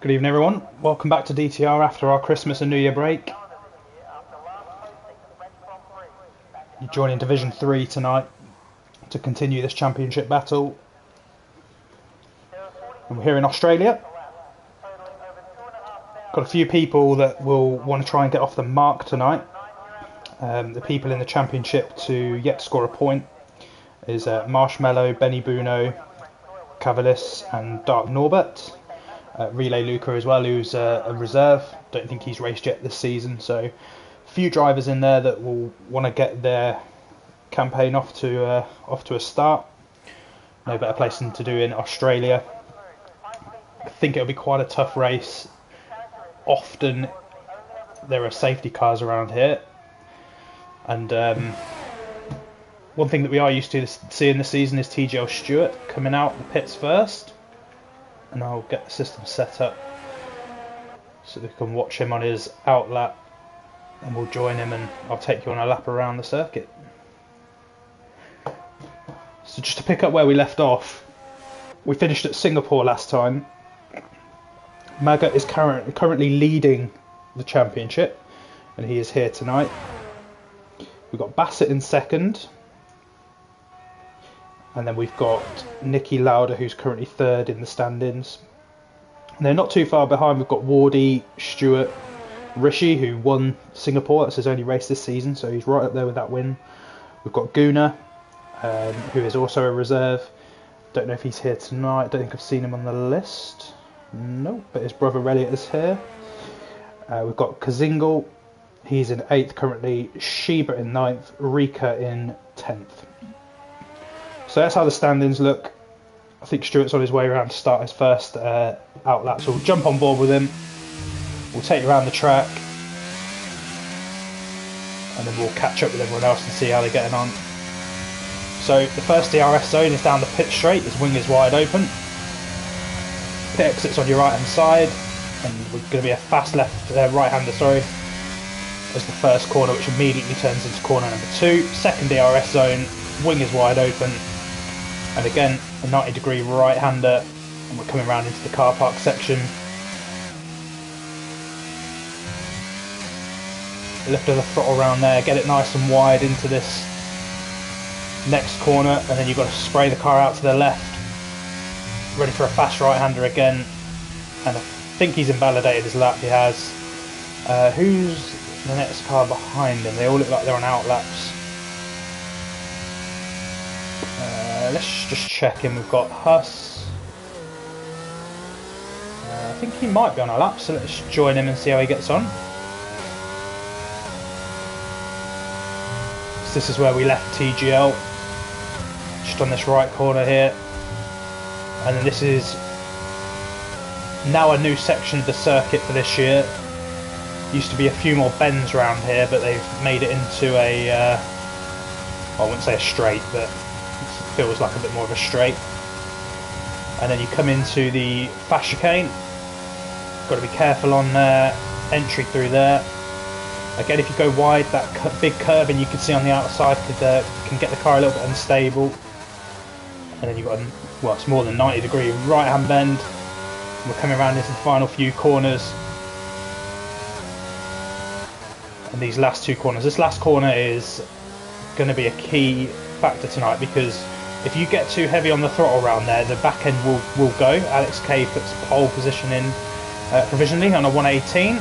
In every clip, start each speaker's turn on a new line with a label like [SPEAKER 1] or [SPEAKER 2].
[SPEAKER 1] Good evening everyone, welcome back to DTR after our Christmas and New Year break. You're joining Division 3 tonight to continue this championship battle. And we're here in Australia. Got a few people that will want to try and get off the mark tonight. The people in the championship to yet to score a point is Marshmallow, Benny Buno, Cavalis and Dark Norbert. Relay Luca as well, who's a reserve. Don't think he's raced yet this season, so a few drivers in there that will want to get their campaign off to a start. No better place than to do in Australia. I think it'll be quite a tough race. Often there are safety cars around here, and one thing that we are used to seeing this season is TGL Stewart coming out the pits first. And I'll get the system set up so we can watch him on his out lap, and we'll join him and I'll take you on a lap around the circuit. So just to pick up where we left off, we finished at Singapore last time. Maggot is currently leading the championship, and he is here tonight. We've got Bassett in second. And then we've got Nicky Lauder, who's currently third in the standings. And they're not too far behind. We've got Wardy, Stewart, Rishi, who won Singapore. That's his only race this season, so he's right up there with that win. We've got Guna, who is also a reserve. Don't know if he's here tonight. Don't think I've seen him on the list. Nope, but his brother Elliot is here. We've got Kazingle. He's in 8th currently. Sheba in 9th. Rika in 10th. So that's how the standings look. I think Stuart's on his way around to start his first out lap, so we'll jump on board with him. We'll take you around the track, and then we'll catch up with everyone else and see how they're getting on. So the first DRS zone is down the pit straight. His wing is wide open. Pit exit's on your right hand side, and we're going to be a fast right-hander, as the first corner, which immediately turns into corner number 2. Second DRS zone, wing is wide open. And again, a 90-degree right-hander, and we're coming around into the car park section. Lift of the throttle around there, get it nice and wide into this next corner, and then you've got to spray the car out to the left. Ready for a fast right-hander again, and I think he's invalidated his lap. He has. Who's the next car behind him? They all look like they're on out laps. Let's just check in. We've got Huss. I think he might be on a lap, so let's join him and see how he gets on. So this is where we left TGL, just on this right corner here. And then this is now a new section of the circuit for this year. Used to be a few more bends around here, but they've made it into a, I wouldn't say a straight, but feels like a bit more of a straight. And then you come into the fast chicane. Got to be careful on entry through there. Again, if you go wide, that big curve and you can see on the outside can get the car a little bit unstable. And then you've got, well, it's more than 90-degree right hand bend. We're coming around into the final few corners. And these last 2 corners, this last corner is going to be a key factor tonight, because if you get too heavy on the throttle around there, the back end will go. Alex K puts pole position in provisionally on a 118,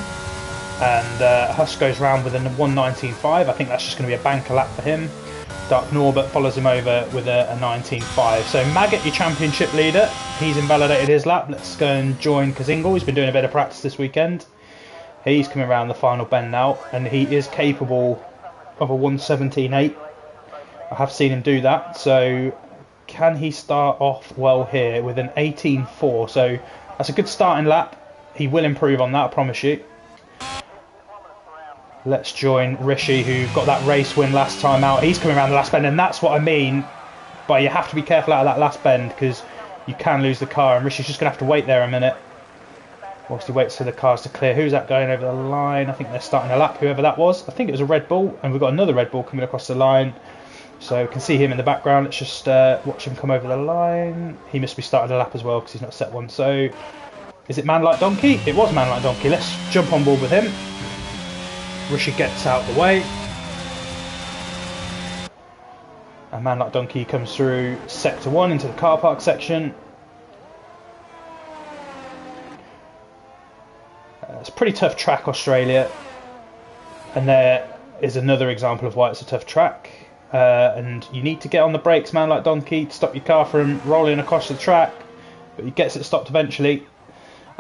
[SPEAKER 1] and Huss goes round with a 119.5. I think that's just going to be a banker lap for him. Dark Norbert follows him over with a 19.5. So Maggot, your championship leader, he's invalidated his lap. Let's go and join Kazingle. He's been doing a bit of practice this weekend. He's coming around the final bend now, and he is capable of a 117.8. I have seen him do that, so can he start off well here with an 18.4? So that's a good starting lap. He will improve on that, I promise you. Let's join Rishi, who got that race win last time out. He's coming around the last bend, and that's what I mean by you have to be careful out of that last bend, because you can lose the car, and Rishi's just going to have to wait there a minute whilst he waits for the cars to clear. Who's that going over the line? I think they're starting a lap, whoever that was. I think it was a Red Bull, and we've got another Red Bull coming across the line. So you can see him in the background. Let's just watch him come over the line. He must be starting a lap as well because he's not set one. So Is it Man Like Donkey? It was Man Like Donkey. Let's jump on board with him. Rishi gets out the way. And Man Like Donkey comes through Sector 1 into the car park section. It's a pretty tough track, Australia. And there is another example of why it's a tough track. And you need to get on the brakes, Man Like Donkey, to stop your car from rolling across the track. But he gets it stopped eventually.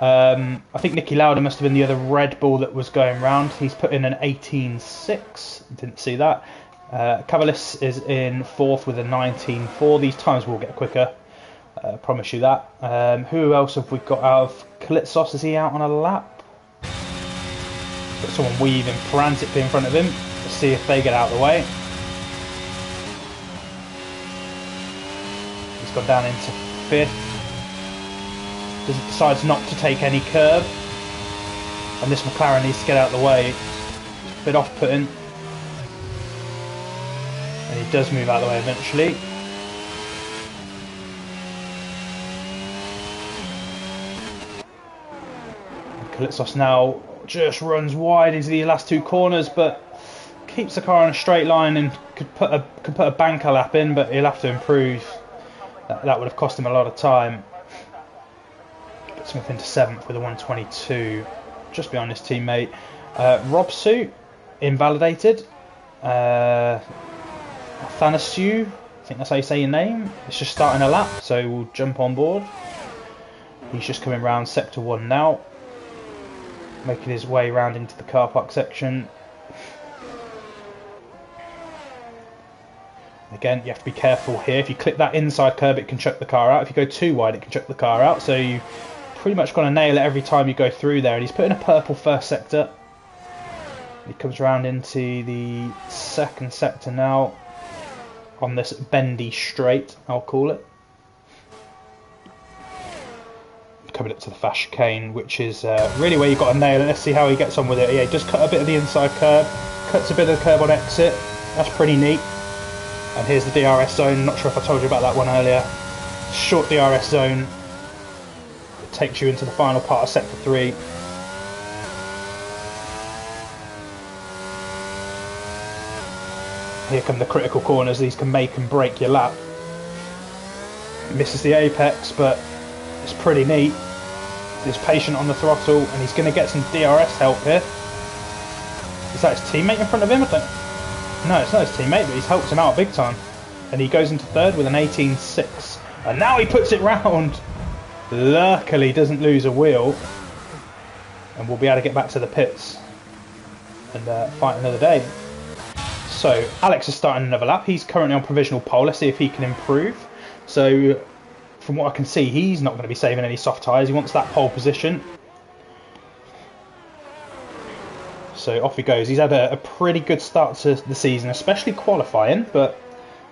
[SPEAKER 1] I think Nicky Lauda must have been the other Red Bull that was going round. He's put in an 18.6. Didn't see that. Cavalis is in 4th with a 19.4. These times will get quicker. Promise you that. Who else have we got out of Kalitsos? Is he out on a lap? Got someone weaving frantically in front of him. Let's see if they get out of the way. He's gone down into 5th. Decides not to take any curb, and this McLaren needs to get out of the way. It's a bit off-putting, and he does move out of the way eventually. And Kalitsos now just runs wide into the last 2 corners, but keeps the car on a straight line and could put a banker lap in, but he'll have to improve. That would have cost him a lot of time. Smith into 7th with a 122, just behind his teammate. Rob Suit, invalidated. Athanasiu, I think that's how you say your name. It's just starting a lap, so we'll jump on board. He's just coming round Sector 1 now, making his way round into the car park section. Again, you have to be careful here. If you clip that inside curb, it can chuck the car out. If you go too wide, it can chuck the car out. So you pretty much got to nail it every time you go through there. And he's put in a purple first sector. He comes around into the 2nd sector now on this bendy straight, I'll call it. Coming up to the fast chicane, which is really where you've got to nail it. Let's see how he gets on with it. Yeah, he does cut a bit of the inside curb, cuts a bit of the curb on exit. That's pretty neat. And here's the DRS zone. Not sure if I told you about that one earlier. Short DRS zone. It takes you into the final part of Sector 3. Here come the critical corners. These can make and break your lap. Misses the apex, but it's pretty neat. He's patient on the throttle, and he's going to get some DRS help here. Is that his teammate in front of him? I think. No, it's not his teammate, but he's helped him out big time. And he goes into 3rd with an 18.6. And now he puts it round. Luckily doesn't lose a wheel. And we'll be able to get back to the pits and fight another day. So Alex is starting another lap. He's currently on provisional pole. Let's see if he can improve. So from what I can see, he's not going to be saving any soft tyres. He wants that pole position. So off he goes. He's had a pretty good start to the season, especially qualifying, but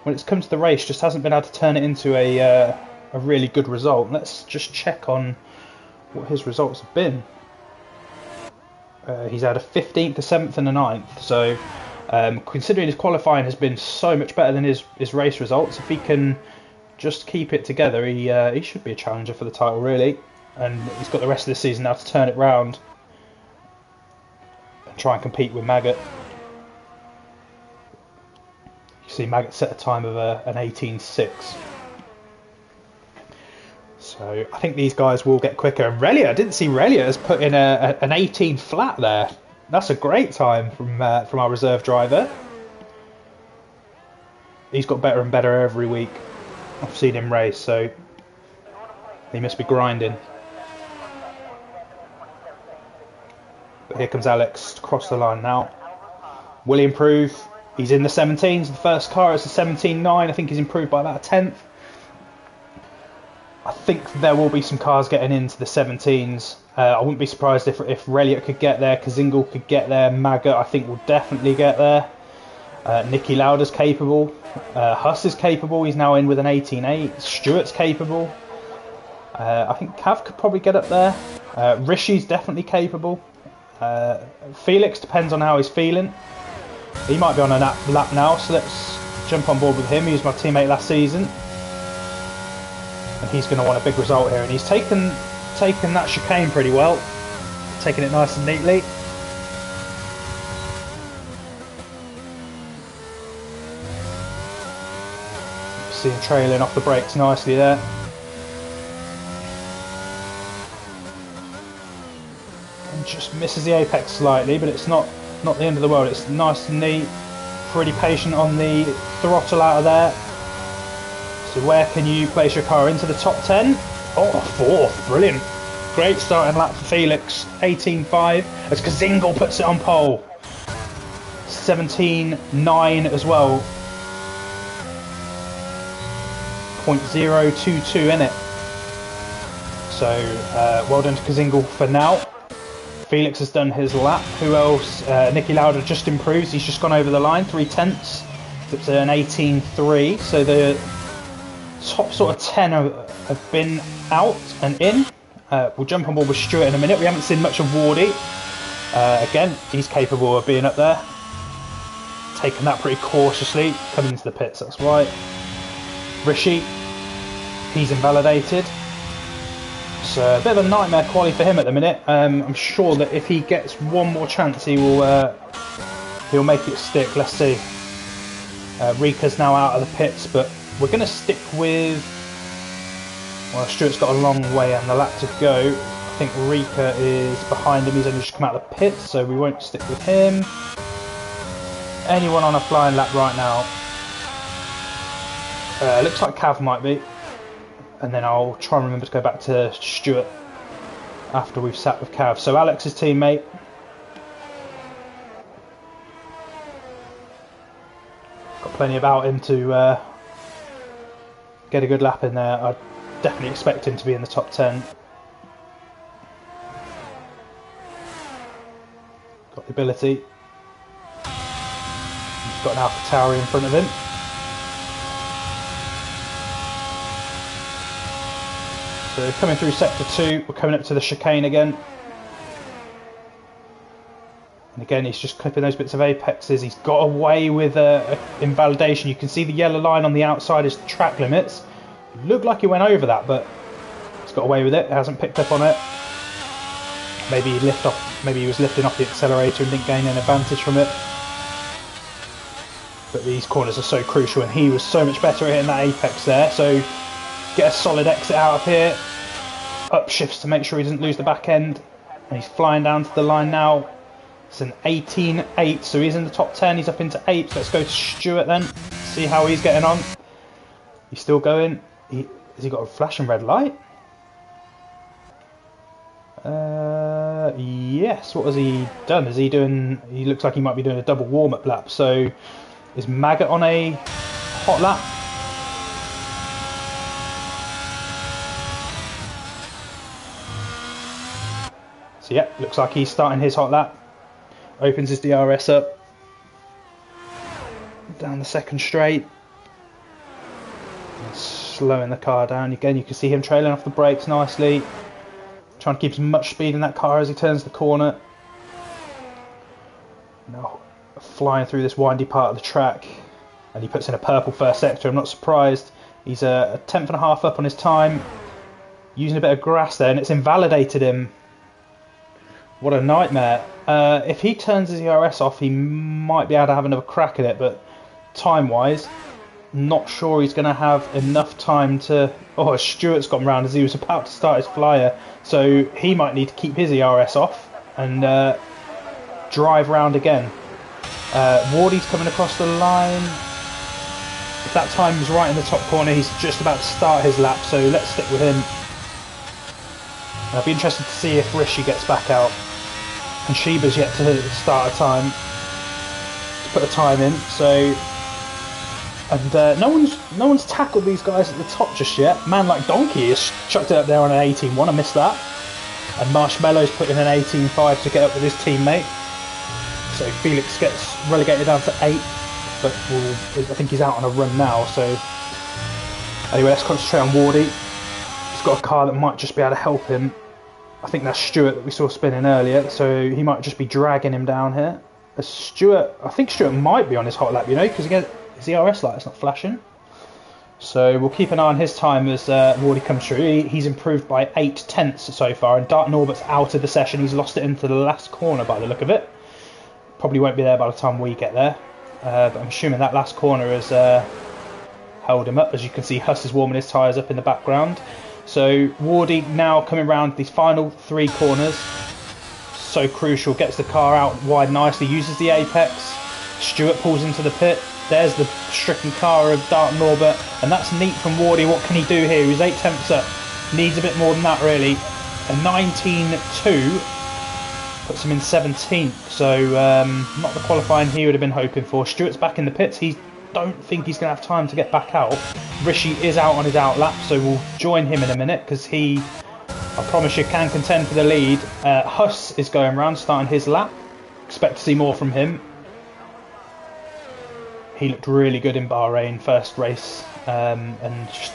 [SPEAKER 1] when it's come to the race, just hasn't been able to turn it into a really good result. Let's just check on what his results have been. He's had a 15th, a 7th and a 9th. So considering his qualifying has been so much better than his race results, if he can just keep it together, he should be a challenger for the title, really. And he's got the rest of the season now to turn it round. Try and compete with Maggot. You see Maggot set a time of an 18.6. So I think these guys will get quicker. And Relia, I didn't see Relia has put in an 18 flat there. That's a great time from our reserve driver. He's got better and better every week. I've seen him race, so he must be grinding. But here comes Alex to cross the line now. Will he improve? He's in the 17s. The first car is a 17.9. I think he's improved by about a 10th. I think there will be some cars getting into the 17s. I wouldn't be surprised if Reliot could get there, Kazingle could get there, Maggot I think will definitely get there. Nicky Lauda's capable. Huss is capable. He's now in with an 18.8. Stewart's capable. I think Cav could probably get up there. Rishi's definitely capable. Felix depends on how he's feeling. He might be on a lap now, so let's jump on board with him. He was my teammate last season, and he's going to want a big result here. And he's taken taken that chicane pretty well, taking it nice and neatly. See him trailing off the brakes nicely there. And just misses the apex slightly, but it's not the end of the world. It's nice and neat, pretty patient on the throttle out of there. So where can you place your car? Into the top 10? Oh, fourth, brilliant. Great starting lap for Felix, 18.5, as Kazingle puts it on pole. 17.9 as well. 0.022 in it. So well done to Kazingle for now. Felix has done his lap. Who else? Nicky Lauda just improves. He's just gone over the line, 3/10. It's an 18.3. So the top sort of 10 have been out and in. We'll jump on board with Stuart in a minute. We haven't seen much of Wardy. Again, he's capable of being up there. Taking that pretty cautiously. Coming into the pits, that's right. Rishi, he's invalidated. So a bit of a nightmare quali for him at the minute. I'm sure that if he gets one more chance, he'll make it stick. Let's see. Rika's now out of the pits, but we're going to stick with. Well, Stuart's got a long way and the lap to go. I think Rika is behind him. He's only just come out of the pits, so we won't stick with him. Anyone on a flying lap right now? Looks like Cav might be. And then I'll try and remember to go back to Stuart after we've sat with Cav. So Alex's teammate. Got plenty about him to get a good lap in there. I definitely expect him to be in the top 10. Got the ability. He's got an AlphaTauri in front of him. So coming through sector 2, we're coming up to the chicane again. And again, he's just clipping those bits of apexes. He's got away with invalidation. You can see the yellow line on the outside is track limits. It looked like he went over that, but he's got away with it. It hasn't picked up on it. Maybe he was lifting off the accelerator and didn't gain an advantage from it. But these corners are so crucial, and he was so much better at hitting that apex there. So get a solid exit out of here. Upshifts to make sure he doesn't lose the back end. And he's flying down to the line now. It's an 18.8, so he's in the top 10. He's up into 8. Let's go to Stuart then. See how he's getting on. He's still going. Has he got a flashing red light? Yes. What has he done? Is he doing? He looks like he might be doing a double warm-up lap. So is Maggot on a hot lap? So yeah, looks like he's starting his hot lap. Opens his DRS up. Down the second straight. And slowing the car down. Again, you can see him trailing off the brakes nicely. Trying to keep as much speed in that car as he turns the corner. Now flying through this windy part of the track. And he puts in a purple first sector. I'm not surprised. He's a tenth and a half up on his time. Using a bit of grass there, and it's invalidated him. What a nightmare. If he turns his ERS off, he might be able to have another crack at it, but time-wise, not sure he's going to have enough time to... Oh, Stuart's gone round as he was about to start his flyer, so he might need to keep his ERS off and drive round again. Wardy's coming across the line. If that time's right in the top corner, he's just about to start his lap, so let's stick with him. I'll be interested to see if Rishi gets back out. And Sheba's yet to start a time, to put a time in. So, and no one's tackled these guys at the top just yet. Man like Donkey has chucked it up there on an 18.1. I missed that. And Marshmallow's put in an 18.5 to get up with his teammate. So Felix gets relegated down to 8, but I think he's out on a run now. So anyway, let's concentrate on Wardy. He's got a car that might just be able to help him. I think that's Stuart that we saw spinning earlier, so he might just be dragging him down here. I think Stuart might be on his hot lap, you know, because again, his ERS light is not flashing. So we'll keep an eye on his time as Wardy comes through. He's improved by 8/10 so far, and Dart Norbert's out of the session. He's lost it into the last corner by the look of it. Probably won't be there by the time we get there, but I'm assuming that last corner has held him up. As you can see, Huss is warming his tyres up in the background. So Wardy now coming around these final 3 corners. So crucial, gets the car out wide nicely, uses the apex. Stewart pulls into the pit. There's the stricken car of Dart Norbert, and that's neat from Wardy. What can he do here? He's 8/10 up. Needs a bit more than that, really. A 19.2 puts him in 17th, so not the qualifying he would have been hoping for. Stewart's back in the pits. He don't think he's going to have time to get back out. Rishi is out on his out lap, so we'll join him in a minute because he, I promise you, can contend for the lead. Huss is going round, starting his lap. Expect to see more from him. He looked really good in Bahrain, first race, and just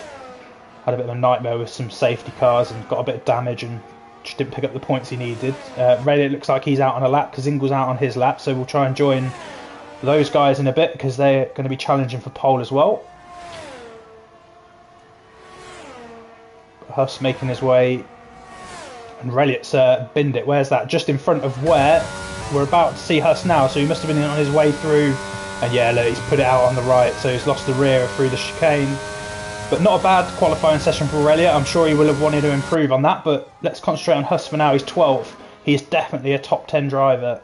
[SPEAKER 1] had a bit of a nightmare with some safety cars and got a bit of damage and just didn't pick up the points he needed. Really, it looks like he's out on a lap because Ingle's out on his lap, so we'll try and join those guys in a bit because they're going to be challenging for pole as well. Huss making his way, and Reliot's binned it. Where's that? Just in front of where we're about to see Huss now, so he must have been on his way through. And yeah, look, he's put it out on the right, so he's lost the rear through the chicane. But not a bad qualifying session for Reliot. I'm sure he will have wanted to improve on that, but let's concentrate on Huss for now. He's 12th. He is definitely a top 10 driver.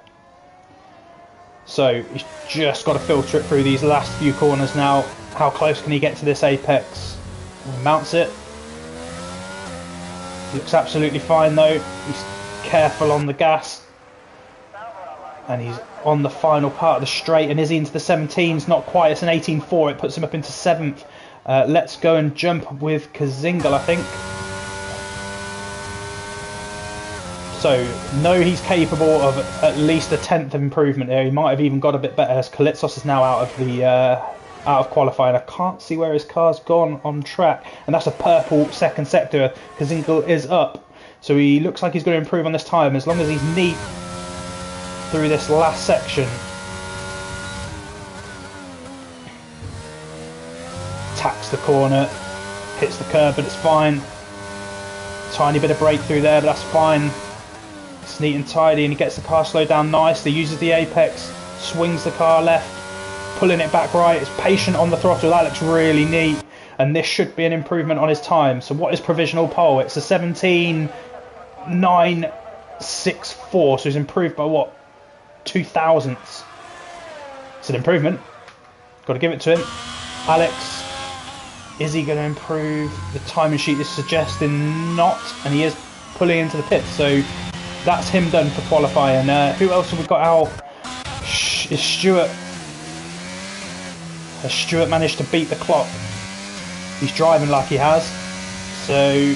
[SPEAKER 1] So he's just got to filter it through these last few corners now. How close can he get to this apex? He mounts it. Looks absolutely fine though. He's careful on the gas. And he's on the final part of the straight, and is he into the 17s? Not quite. It's an 18.4. It puts him up into 7th. Let's go and jump with Kazingal, I think. So, no, he's capable of at least a 10th of improvement there. He might have even got a bit better as Kalitsos is now out of the out of qualifying. I can't see where his car's gone on track, and that's a purple second sector. Kazingal is up, so he looks like he's going to improve on this time as long as he's neat through this last section. Tacks the corner, hits the curb, but it's fine. Tiny bit of breakthrough there, but that's fine. It's neat and tidy, and he gets the car slowed down nicely, uses the apex, swings the car left, pulling it back right. It's patient on the throttle. That looks really neat, and this should be an improvement on his time. So what is provisional pole? It's a 17.964, so he's improved by what? 0.02. It's an improvement. Got to give it to him. Alex, is he going to improve? The timing sheet is suggesting not, and he is pulling into the pit. So that's him done for qualifying. Who else have we got out? Is Stewart? Has Stewart managed to beat the clock? He's driving like he has. So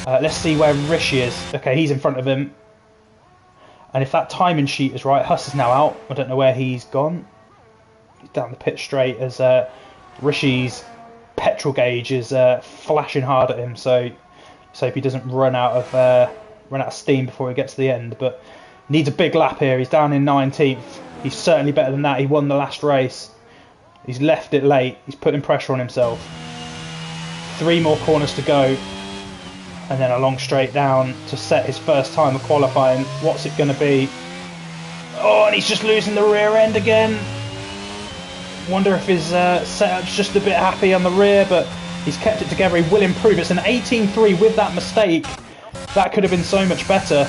[SPEAKER 1] let's see where Rishi is. Okay, he's in front of him. And if that timing sheet is right, Huss is now out. I don't know where he's gone. He's down the pit straight as Rishi's petrol gauge is flashing hard at him. So hope he doesn't run out of steam before he gets to the end. But needs a big lap here. He's down in 19th. He's certainly better than that. He won the last race. He's left it late. He's putting pressure on himself. 3 more corners to go. And then a long straight down to set his first time of qualifying. What's it going to be? Oh, and he's just losing the rear end again. Wonder if his setup's just a bit happy on the rear, but he's kept it together. He will improve. It's an 18.3 with that mistake. That could have been so much better.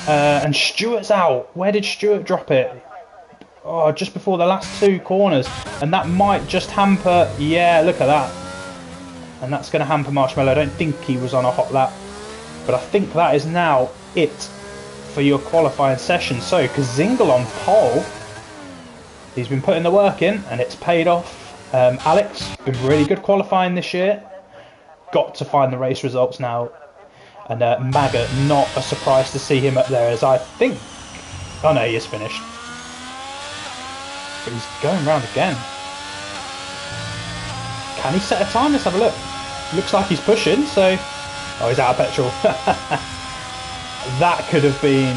[SPEAKER 1] And Stewart's out. Where did Stewart drop it? Oh, just before the last 2 corners. And that might just hamper... Yeah, look at that. And that's going to hamper Marshmallow. I don't think he was on a hot lap, but I think that is now it for your qualifying session. So Kazingal on pole. He's been putting the work in, and it's paid off. Alex, been really good qualifying this year. Got to find the race results now. And Maggot, not a surprise to see him up there, as I think... Oh no, he is finished. But he's going round again. Can he set a time? Let's have a look. Looks like he's pushing, so... Oh, he's out of petrol. That could have been...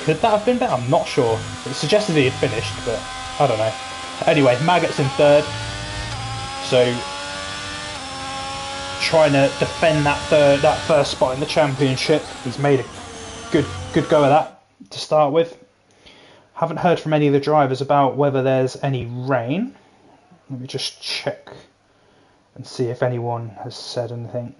[SPEAKER 1] Could that have been better? I'm not sure. It suggested he had finished, but I don't know. Anyway, Maggot's in third. So trying to defend that first spot in the championship. He's made a good go of that to start with. Haven't heard from any of the drivers about whether there's any rain. Let me just check and see if anyone has said anything.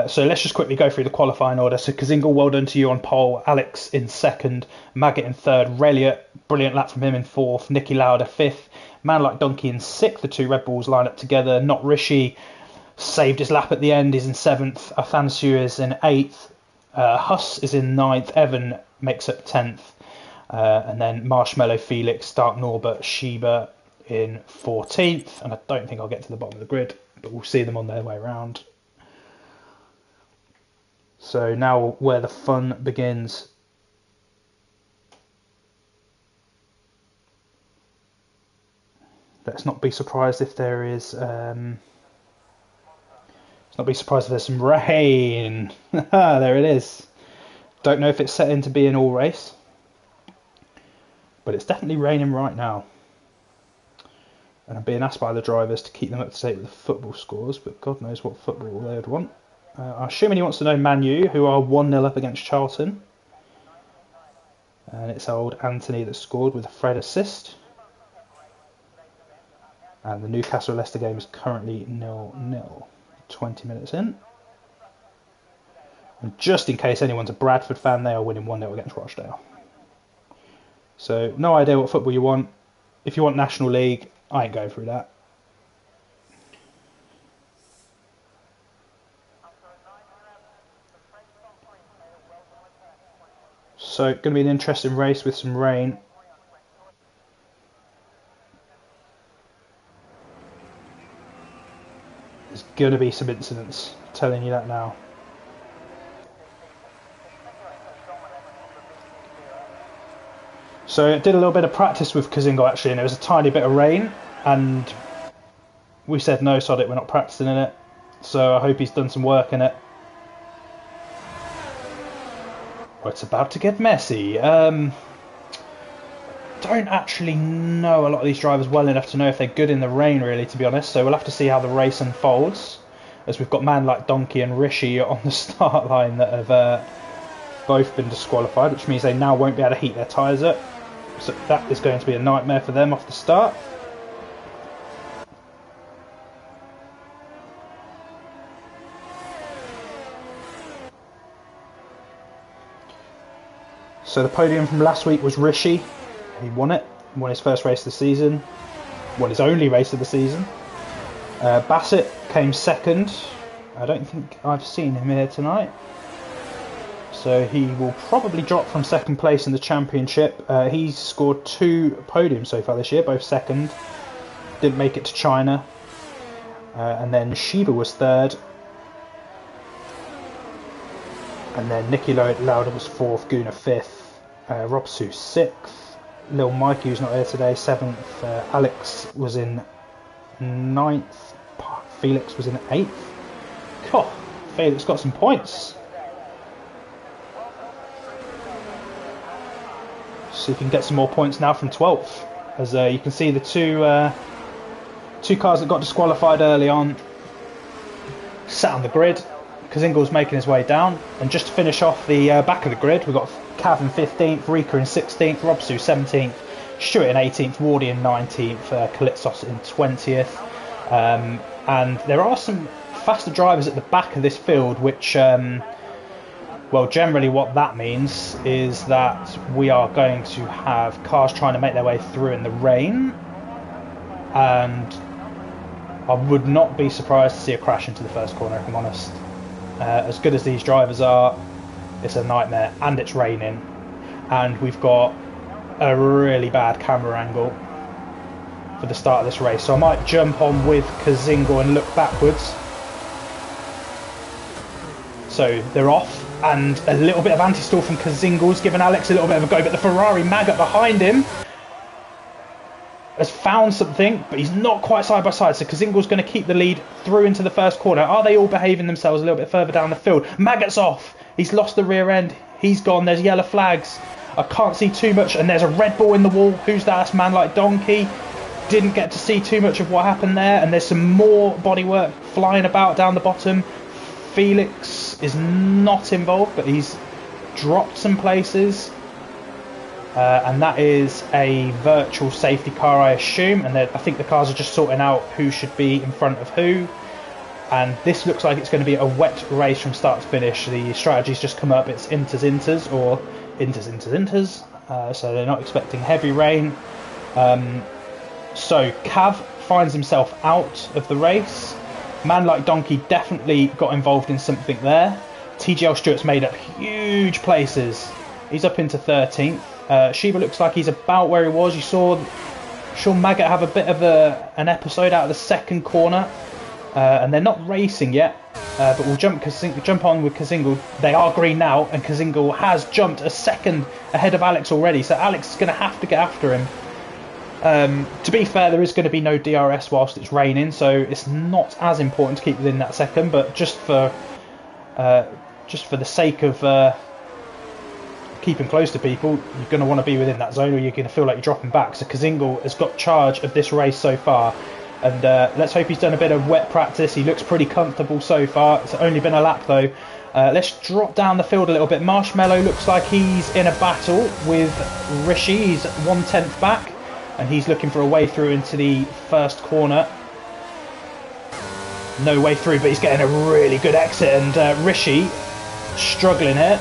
[SPEAKER 1] So let's just quickly go through the qualifying order. So Kazingal, well done to you on pole. Alex in second. Maggot in third. Relia, brilliant lap from him in fourth. Nicky Lauda fifth. Man Like Donkey in sixth. The two Red Bulls line up together. Not Rishi saved his lap at the end. He's in seventh. Athansu is in eighth. Huss is in ninth. Evan makes up 10th. And then Marshmallow, Felix, Dark Norbert, Sheba in 14th. And I don't think I'll get to the bottom of the grid, but we'll see them on their way around. So now where the fun begins. Let's not be surprised if there is... let's not be surprised if there's some rain. There it is. Don't know if it's set in to be an all race, but it's definitely raining right now. And I'm being asked by the drivers to keep them up to date with the football scores, but God knows what football they would want. I'm assuming he wants to know Man U, who are 1-0 up against Charlton. And it's old Anthony that scored with a Fred assist. And the Newcastle-Leicester game is currently 0-0. 20 minutes in. And just in case anyone's a Bradford fan, they are winning 1-0 against Rochdale. So no idea what football you want. If you want National League, I ain't going through that. So going to be an interesting race with some rain. There's going to be some incidents, I'm telling you that now. So I did a little bit of practice with Kazingo actually, and it was a tiny bit of rain, and we said no, sod it, we're not practicing in it. So I hope he's done some work in it. Well, it's about to get messy. Don't actually know a lot of these drivers well enough to know if they're good in the rain, really, to be honest. So we'll have to see how the race unfolds, as we've got Man Like Donkey and Rishi on the start line that have both been disqualified, which means they now won't be able to heat their tyres up. So that is going to be a nightmare for them off the start. So the podium from last week was Rishi. He won it. Won his first race of the season. Won his only race of the season. Bassett came second. I don't think I've seen him here tonight. So he will probably drop from second place in the championship. He's scored 2 podiums so far this year, both second. Didn't make it to China. And then Sheba was third. And then Nicky Lauda was fourth, Guna fifth, Robsu 6th, Lil Mikey, who's not here today, 7th, Alex was in 9th, Felix was in 8th. God, Felix got some points. So you can get some more points now from 12th. As you can see, the two cars that got disqualified early on sat on the grid. Kazingal's making his way down, and just to finish off the back of the grid, we've got Cav in 15th, Rika in 16th, Robsu 17th, Stuart in 18th, Wardy in 19th, Kalitsos in 20th, and there are some faster drivers at the back of this field, which, well, generally what that means is that we are going to have cars trying to make their way through in the rain, and I would not be surprised to see a crash into the first corner, if I'm honest. As good as these drivers are, it's a nightmare, and it's raining, and we've got a really bad camera angle for the start of this race, so I might jump on with Kazingal and look backwards. So they're off, and a little bit of anti-stall from Kazingal's given Alex a little bit of a go, but the Ferrari Maggot behind him has found something, but he's not quite side by side, so Kazingal's going to keep the lead through into the first corner. Are they all behaving themselves a little bit further down the field? Maggot's off. He's lost the rear end. he's gone. There's yellow flags. I can't see too much, and there's a red ball in the wall. Who's that? That's Man Like Donkey. Didn't get to see too much of what happened there, and there's some more bodywork flying about down the bottom. Felix is not involved, but he's dropped some places. And that is a virtual safety car, I assume, and I think the cars are just sorting out who should be in front of who. And this looks like it's going to be a wet race from start to finish. The strategy's just come up, it's inters or inters, so they're not expecting heavy rain. So Cav finds himself out of the race. Man Like Donkey definitely got involved in something there. TGL Stewart's made up huge places. He's up into 13th. Shiba looks like he's about where he was. You saw Sean Maggott have a bit of an episode out of the second corner. And they're not racing yet. But we'll jump on with Kazingal. They are green now, and Kazingal has jumped a second ahead of Alex already. So Alex is going to have to get after him. To be fair, there is going to be no DRS whilst it's raining, so it's not as important to keep within that second. But just for the sake of keeping close to people, you're going to want to be within that zone, or you're going to feel like you're dropping back. So Kazingal has got charge of this race so far, and let's hope he's done a bit of wet practice. He looks pretty comfortable so far. It's only been a lap though. Let's drop down the field a little bit. Marshmallow looks like he's in a battle with Rishi. He's 1/10 back, and he's looking for a way through into the first corner. No way through, but he's getting a really good exit, and Rishi, struggling here,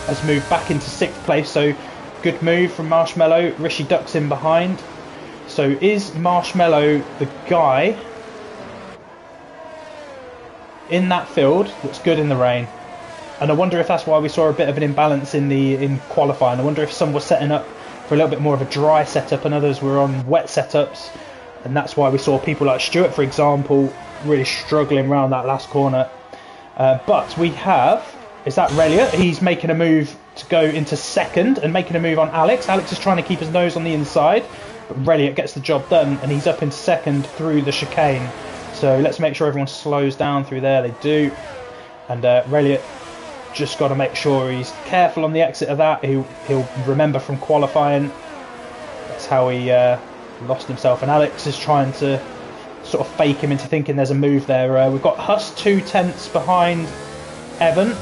[SPEAKER 1] has moved back into 6th place, so good move from Marshmallow. Rishi ducks in behind. So is Marshmallow the guy in that field that's good in the rain? And I wonder if that's why we saw a bit of an imbalance in qualifying. I wonder if some were setting up for a little bit more of a dry setup and others were on wet setups, and that's why we saw people like Stewart, for example, really struggling around that last corner. But we have, is that Relia? He's making a move to go into second and making a move on Alex. Alex is trying to keep his nose on the inside, but Relia gets the job done, and he's up into second through the chicane. So let's make sure everyone slows down through there. They do, and Relia just got to make sure he's careful on the exit of that. He'll remember from qualifying. That's how he lost himself, and Alex is trying to sort of fake him into thinking there's a move there. We've got Huss 2/10 behind Evan.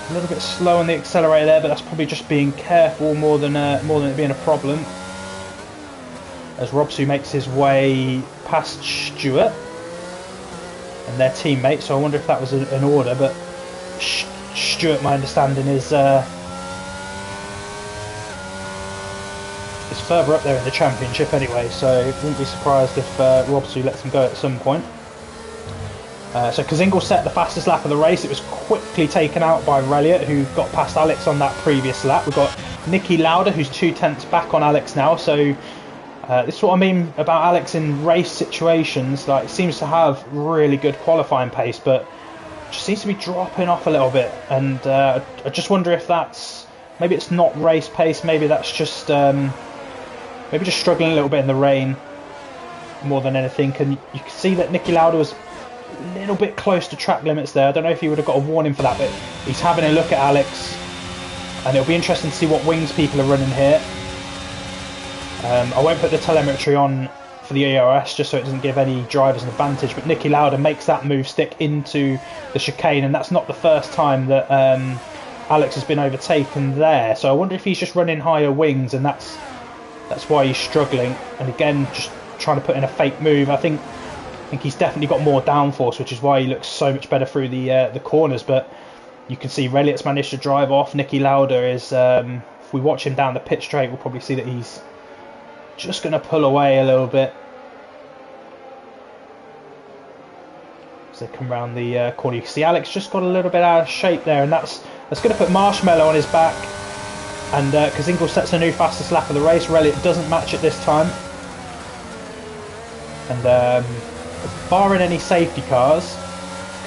[SPEAKER 1] A little bit slow on the accelerator there, but that's probably just being careful more than it being a problem. As Robsu makes his way past Stewart and their teammates, so I wonder if that was an order, but Stewart, my understanding is further up there in the championship anyway, so wouldn't be surprised if Robsu lets him go at some point. So Kazingal set the fastest lap of the race. It was quickly taken out by Relia, who got past Alex on that previous lap. We've got Nicky Lauda, who's 2/10 back on Alex now, so this is what I mean about Alex in race situations. Like, he seems to have really good qualifying pace, but just seems to be dropping off a little bit, and I just wonder if that's, maybe it's not race pace, maybe that's just maybe just struggling a little bit in the rain more than anything. And you can see that Nicky Lauda was a little bit close to track limits there. I don't know if he would have got a warning for that, but he's having a look at Alex, and it'll be interesting to see what wings people are running here. I won't put the telemetry on for the ERS just so it doesn't give any drivers an advantage, but Nicky Lauda makes that move stick into the chicane, and that's not the first time that Alex has been overtaken there. So I wonder if he's just running higher wings, and that's why he's struggling. And again, just trying to put in a fake move. I think he's definitely got more downforce, which is why he looks so much better through the corners. But you can see Reliot's managed to drive off. Nicky Lauda is, if we watch him down the pit straight, we'll probably see that he's just going to pull away a little bit as they come around the corner. You can see Alex just got a little bit out of shape there, and that's going to put Marshmallow on his back. And Kazingal sets a new fastest lap of the race. Reliot doesn't match it this time. And barring any safety cars,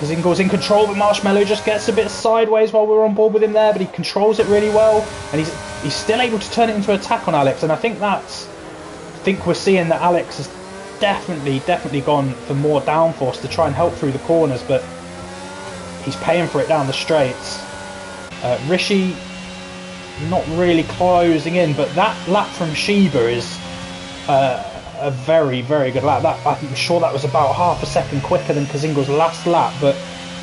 [SPEAKER 1] Kazingal's in control, but Marshmallow just gets a bit sideways while we're on board with him there, but he controls it really well, and he's still able to turn it into an attack on Alex. And I think we're seeing that Alex has definitely gone for more downforce to try and help through the corners, but he's paying for it down the straights. Rishi not really closing in, but that lap from Sheba is a very, very good lap. I'm sure that was about half a second quicker than Kazingo's last lap, but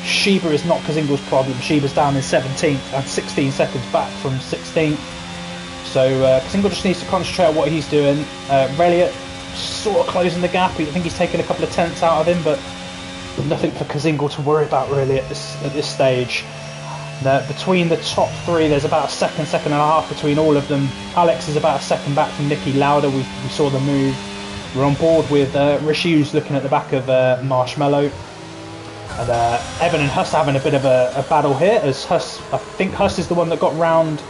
[SPEAKER 1] Sheba is not Kazingo's problem. Sheba's down in 17th and 16 seconds back from 16th. So Kazingo just needs to concentrate on what he's doing. Reliot sort of closing the gap. I think he's taken a couple of tenths out of him, but nothing for Kazingo to worry about really at this stage. Between the top three, there's about a second and a half between all of them. Alex is about a second back from Nicky Lauda. We saw the move. We're on board with Rishi, who's looking at the back of Marshmallow. And Evan and Huss having a bit of a battle here, as I think Huss is the one that got round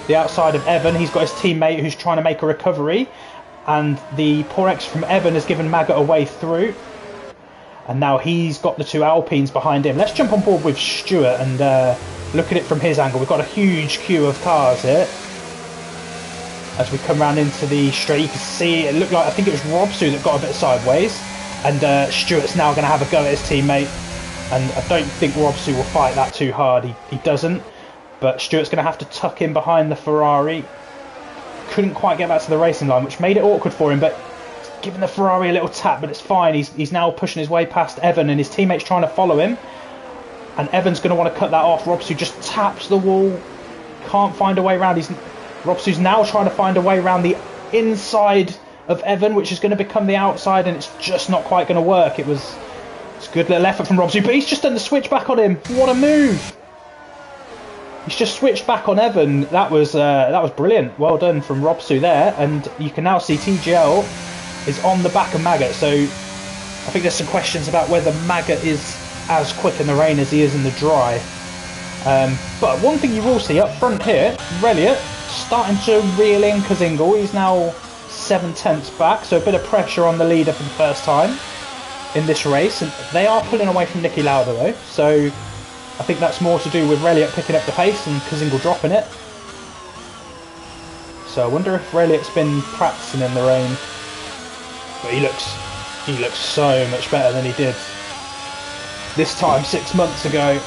[SPEAKER 1] the outside of Evan. He's got his teammate who's trying to make a recovery, and the poor exit from Evan has given Maggot a way through. And now he's got the two Alpines behind him. Let's jump on board with Stuart and look at it from his angle. We've got a huge queue of cars here. As we come round into the straight, you can see it looked like, I think it was Robsu that got a bit sideways. And Stuart's now going to have a go at his teammate. And I don't think Robsu will fight that too hard. He doesn't. But Stuart's going to have to tuck in behind the Ferrari. Couldn't quite get back to the racing line, which made it awkward for him. But giving the Ferrari a little tap, but it's fine. He's now pushing his way past Evan, and his teammate's trying to follow him. And Evan's going to want to cut that off. Robsu just taps the wall. Can't find a way around. Robsu's now trying to find a way around the inside of Evan, which is going to become the outside, and it's just not quite going to work. It's a good little effort from Robsu, but he's just done the switch back on him. What a move! He's just switched back on Evan. That was brilliant. Well done from Robsu there. And you can now see TGL is on the back of Maggot. So I think there's some questions about whether Maggot is as quick in the rain as he is in the dry. But one thing you will see up front here, Reliot starting to reel in Kazingo. He's now 7 tenths back, so a bit of pressure on the leader for the first time in this race. And they are pulling away from Nicky Lauda though, so I think that's more to do with Reliot picking up the pace and Kazingo dropping it. So I wonder if Reliot's been practicing in the rain. But he looks so much better than he did this time 6 months ago.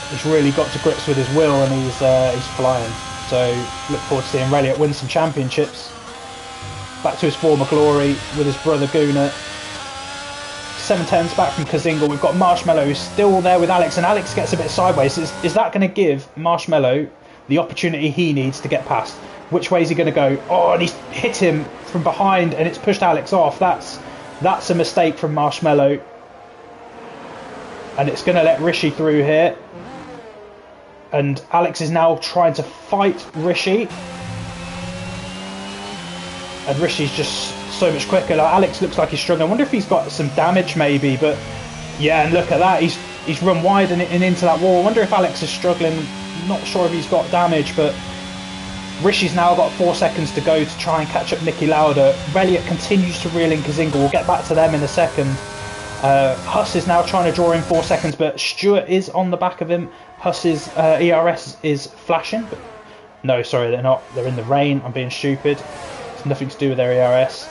[SPEAKER 1] He's really got to grips with his wheel, and he's flying. So look forward to seeing Reliot win some championships. Back to his former glory with his brother Guna. 7 tenths back from Kazingo. We've got Marshmallow who's still there with Alex, and Alex gets a bit sideways. Is that going to give Marshmallow the opportunity he needs to get past? Which way is he going to go? Oh, and he's hit him from behind, and it's pushed Alex off. That's a mistake from Marshmallow. And it's going to let Rishi through here. And Alex is now trying to fight Rishi. And Rishi's just so much quicker. Like, Alex looks like he's struggling. I wonder if he's got some damage maybe. But yeah, and look at that. He's run wide and into that wall. I wonder if Alex is struggling. Not sure if he's got damage, but Rishi's now got 4 seconds to go to try and catch up Nicky Lauda. Reliot continues to reel in Kazingo. We'll get back to them in a second. Huss is now trying to draw in 4 seconds, but Stuart is on the back of him. Huss's ERS is flashing, but no, sorry, they're not. They're in the rain. I'm being stupid. It's nothing to do with their ERS.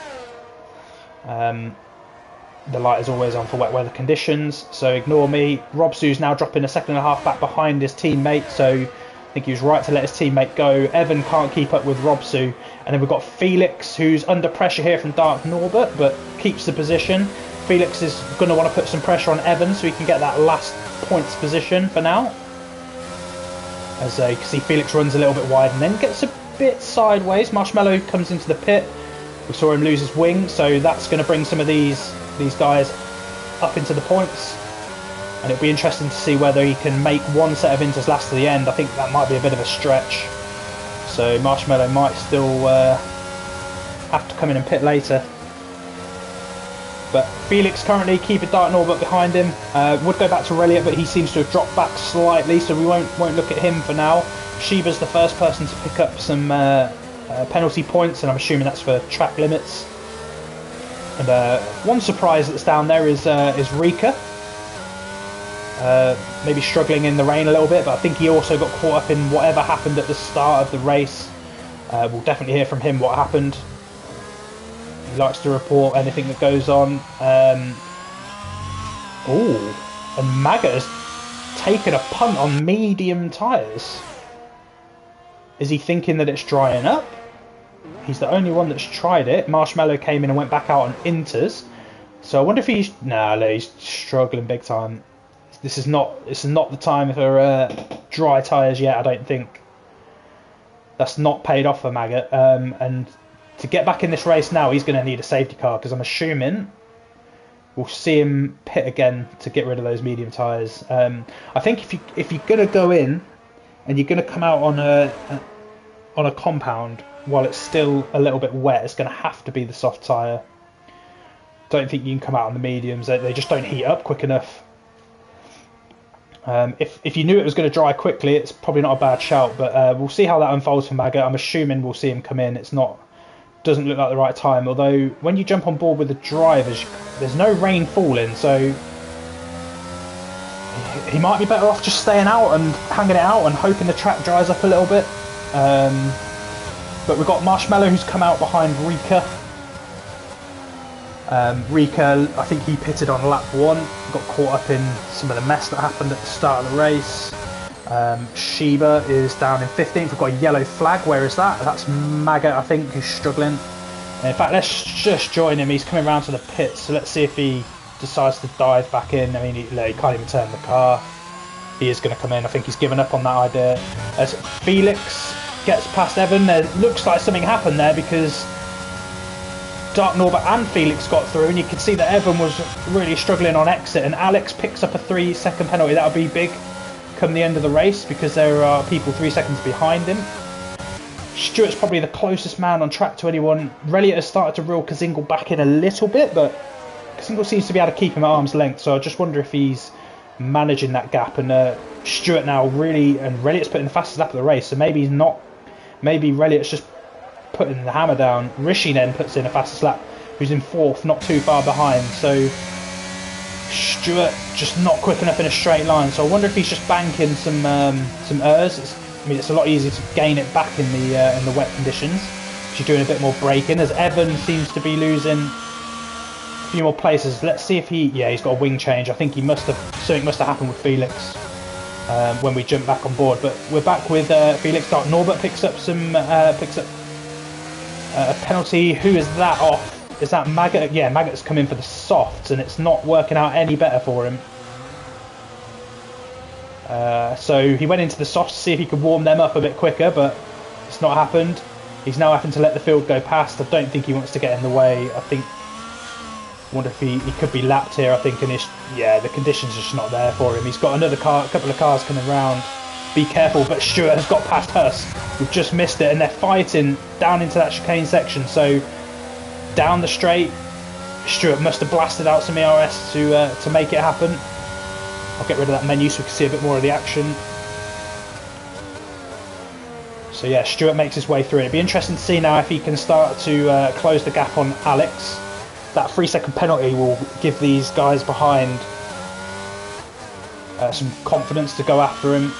[SPEAKER 1] The light is always on for wet weather conditions, so ignore me. Robsu's now dropping a second and a half back behind his teammate, so I think he was right to let his teammate go. Evan can't keep up with Robsu, and then we've got Felix, who's under pressure here from Dark Norbert, but keeps the position. Felix is going to want to put some pressure on Evan so he can get that last points position for now. As you can see, Felix runs a little bit wide and then gets a bit sideways. Marshmallow comes into the pit. We saw him lose his wing, so that's going to bring some of these guys up into the points. And it'll be interesting to see whether he can make one set of inters last to the end. I think that might be a bit of a stretch. So Marshmallow might still have to come in and pit later. But Felix currently keeping Dark Norbert behind him. Would go back to Reliot, but he seems to have dropped back slightly, so we won't look at him for now. Sheba's the first person to pick up some penalty points, and I'm assuming that's for track limits. And one surprise that's down there is Rika. Maybe struggling in the rain a little bit, but I think he also got caught up in whatever happened at the start of the race. We'll definitely hear from him what happened. He likes to report anything that goes on. And Maggot has taken a punt on medium tyres. Is he thinking that it's drying up? He's the only one that's tried it. Marshmallow came in and went back out on inters. So I wonder if he's... No, he's struggling big time. This is not the time for dry tyres yet, I don't think. That's not paid off for Maggot. And to get back in this race now, he's going to need a safety car, because I'm assuming we'll see him pit again to get rid of those medium tyres. I think if you're going to go in and you're going to come out on a compound while it's still a little bit wet, it's going to have to be the soft tyre. Don't think you can come out on the mediums. They just don't heat up quick enough. If you knew it was going to dry quickly, it's probably not a bad shout, but we'll see how that unfolds for Maggot. I'm assuming we'll see him come in. Doesn't look like the right time, although when you jump on board with the drivers, there's no rain falling, so he might be better off just staying out and hanging it out and hoping the track dries up a little bit. But we've got Marshmallow, who's come out behind Rika. Rika, I think he pitted on lap 1, got caught up in some of the mess that happened at the start of the race. Sheba is down in 15th. We've got a yellow flag. Where is that? That's Maggot, I think, who's struggling. In fact, let's just join him. He's coming around to the pits, so let's see if he decides to dive back in. I mean, he can't even turn the car. He is going to come in. I think he's given up on that idea. As Felix gets past Evan, there looks like something happened there, because Dark Norbert and Felix got through, and you can see that Evan was really struggling on exit, and Alex picks up a 3-second penalty. That'll be big come the end of the race, because there are people 3 seconds behind him. Stewart's probably the closest man on track to anyone. Reliot has started to reel Kazingle back in a little bit, but Kazingle seems to be able to keep him at arm's length, so I just wonder if he's managing that gap. And Stewart now really, and Reliot's putting the fastest lap of the race, so maybe he's not, maybe Reliot's just putting the hammer down. Rishi then puts in a fastest lap, who's in 4th, not too far behind, so Stewart just not quick enough in a straight line. So I wonder if he's just banking some errs. It's a lot easier to gain it back in the wet conditions. She's doing a bit more braking, as Evan seems to be losing a few more places. Let's see if he's got a wing change. I think something must have happened with Felix when we jump back on board. But we're back with Felix. Dark Norbert picks up a penalty. Who is that off? Is that Maggot? Yeah, Maggot's come in for the softs, and it's not working out any better for him. So he went into the softs to see if he could warm them up a bit quicker, but it's not happened. He's now having to let the field go past. I don't think he wants to get in the way. I wonder if he could be lapped here, I think, and the conditions are just not there for him. He's got a couple of cars coming round. Be careful, but Stewart has got past Huss. We've just missed it, and they're fighting down into that chicane section. So down the straight, Stewart must have blasted out some ERS to make it happen. I'll get rid of that menu so we can see a bit more of the action. So yeah, Stewart makes his way through it. It'd be interesting to see now if he can start to close the gap on Alex. That 3-second penalty will give these guys behind some confidence to go after him.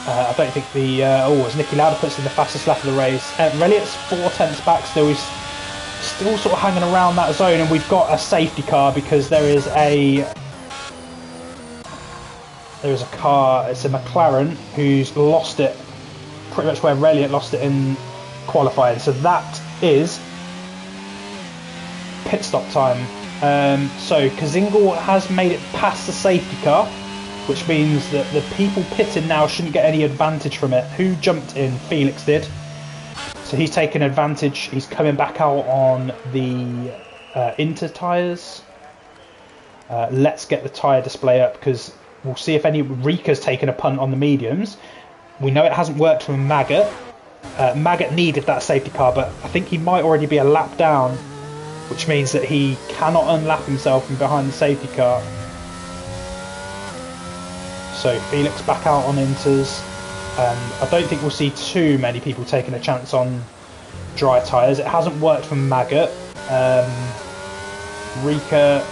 [SPEAKER 1] I don't think as Nicky Lauder puts in the fastest lap of the race. Reliot's 4/10 back still. He's still sort of hanging around that zone, and we've got a safety car, because there is a car, it's a McLaren, who's lost it pretty much where Reliot lost it in qualifying. So that is pit stop time. So Kazingle has made it past the safety car, which means that the people pitting now shouldn't get any advantage from it. Who jumped in? Felix did. So he's taken advantage. He's coming back out on the Inter tyres. Let's get the tyre display up, because we'll see if Rika's taken a punt on the mediums. We know it hasn't worked for Maggot. Maggot needed that safety car, but I think he might already be a lap down, which means that he cannot unlap himself from behind the safety car. So Felix back out on Inters. I don't think we'll see too many people taking a chance on dry tyres. It hasn't worked for Maggot. Rika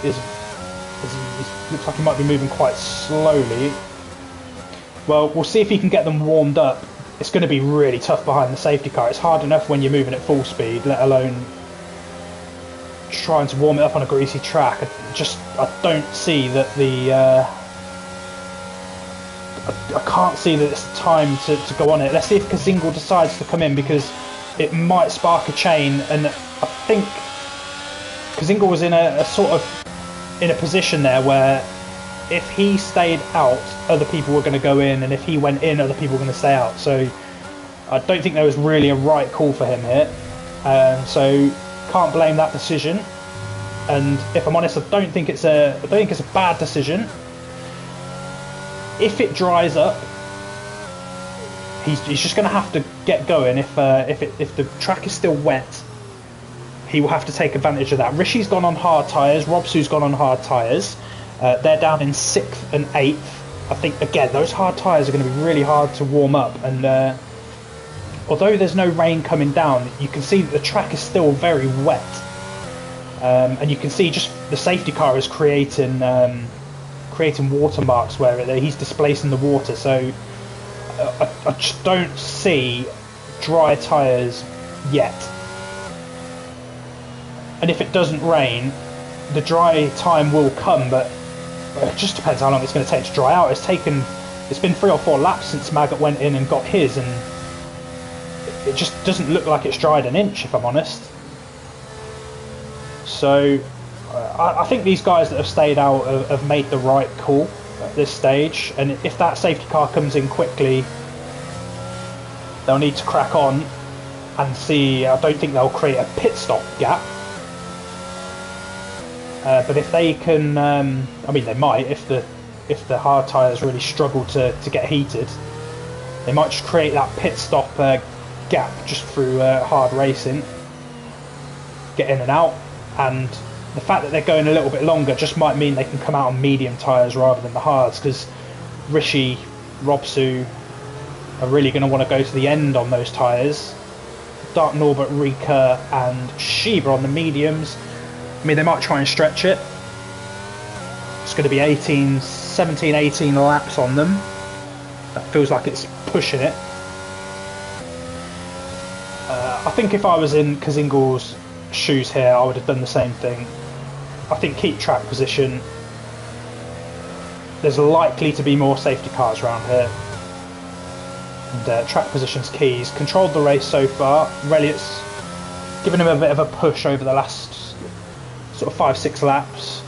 [SPEAKER 1] looks like he might be moving quite slowly. Well, we'll see if he can get them warmed up. It's going to be really tough behind the safety car. It's hard enough when you're moving at full speed, let alone trying to warm it up on a greasy track. I don't see that the I can't see that it's time to go on it. Let's see if Kazingle decides to come in, because it might spark a chain, and I think Kazingle was in a sort of in a position there where if he stayed out, other people were going to go in, and if he went in, other people were going to stay out. So I don't think there was really a right call for him here. So can't blame that decision. And if I'm honest, I don't think it's a bad decision. If it dries up, he's just going to have to get going. If the track is still wet, he will have to take advantage of that. Rishi's gone on hard tyres. Robsu's gone on hard tyres. They're down in 6th and 8th. I think, again, those hard tyres are going to be really hard to warm up. And although there's no rain coming down, you can see that the track is still very wet. And you can see just the safety car is creating watermarks where he's displacing the water. So I just don't see dry tyres yet. And if it doesn't rain, the dry time will come, but it just depends how long it's going to take to dry out. It's been 3 or 4 laps since Maggot went in and got his, and it just doesn't look like it's dried an inch, if I'm honest. So I think these guys that have stayed out have made the right call at this stage, and if that safety car comes in quickly, they'll need to crack on and see. I don't think they'll create a pit stop gap. But if they can, I mean, they might, if the hard tyres really struggle to get heated, they might just create that pit stop gap just through hard racing, get in and out. And the fact that they're going a little bit longer just might mean they can come out on medium tyres rather than the hards, because Rishi, Robsu are really going to want to go to the end on those tyres. Dark Norbert, Rika and Shiba on the mediums. I mean, they might try and stretch it. It's going to be 17, 18 laps on them. That feels like it's pushing it. I think if I was in Kazingle's shoes here, I would have done the same thing. I think keep track position. There's likely to be more safety cars around here. And track position's key. He's controlled the race so far. Reliot's given him a bit of a push over the last sort of 5-6 laps.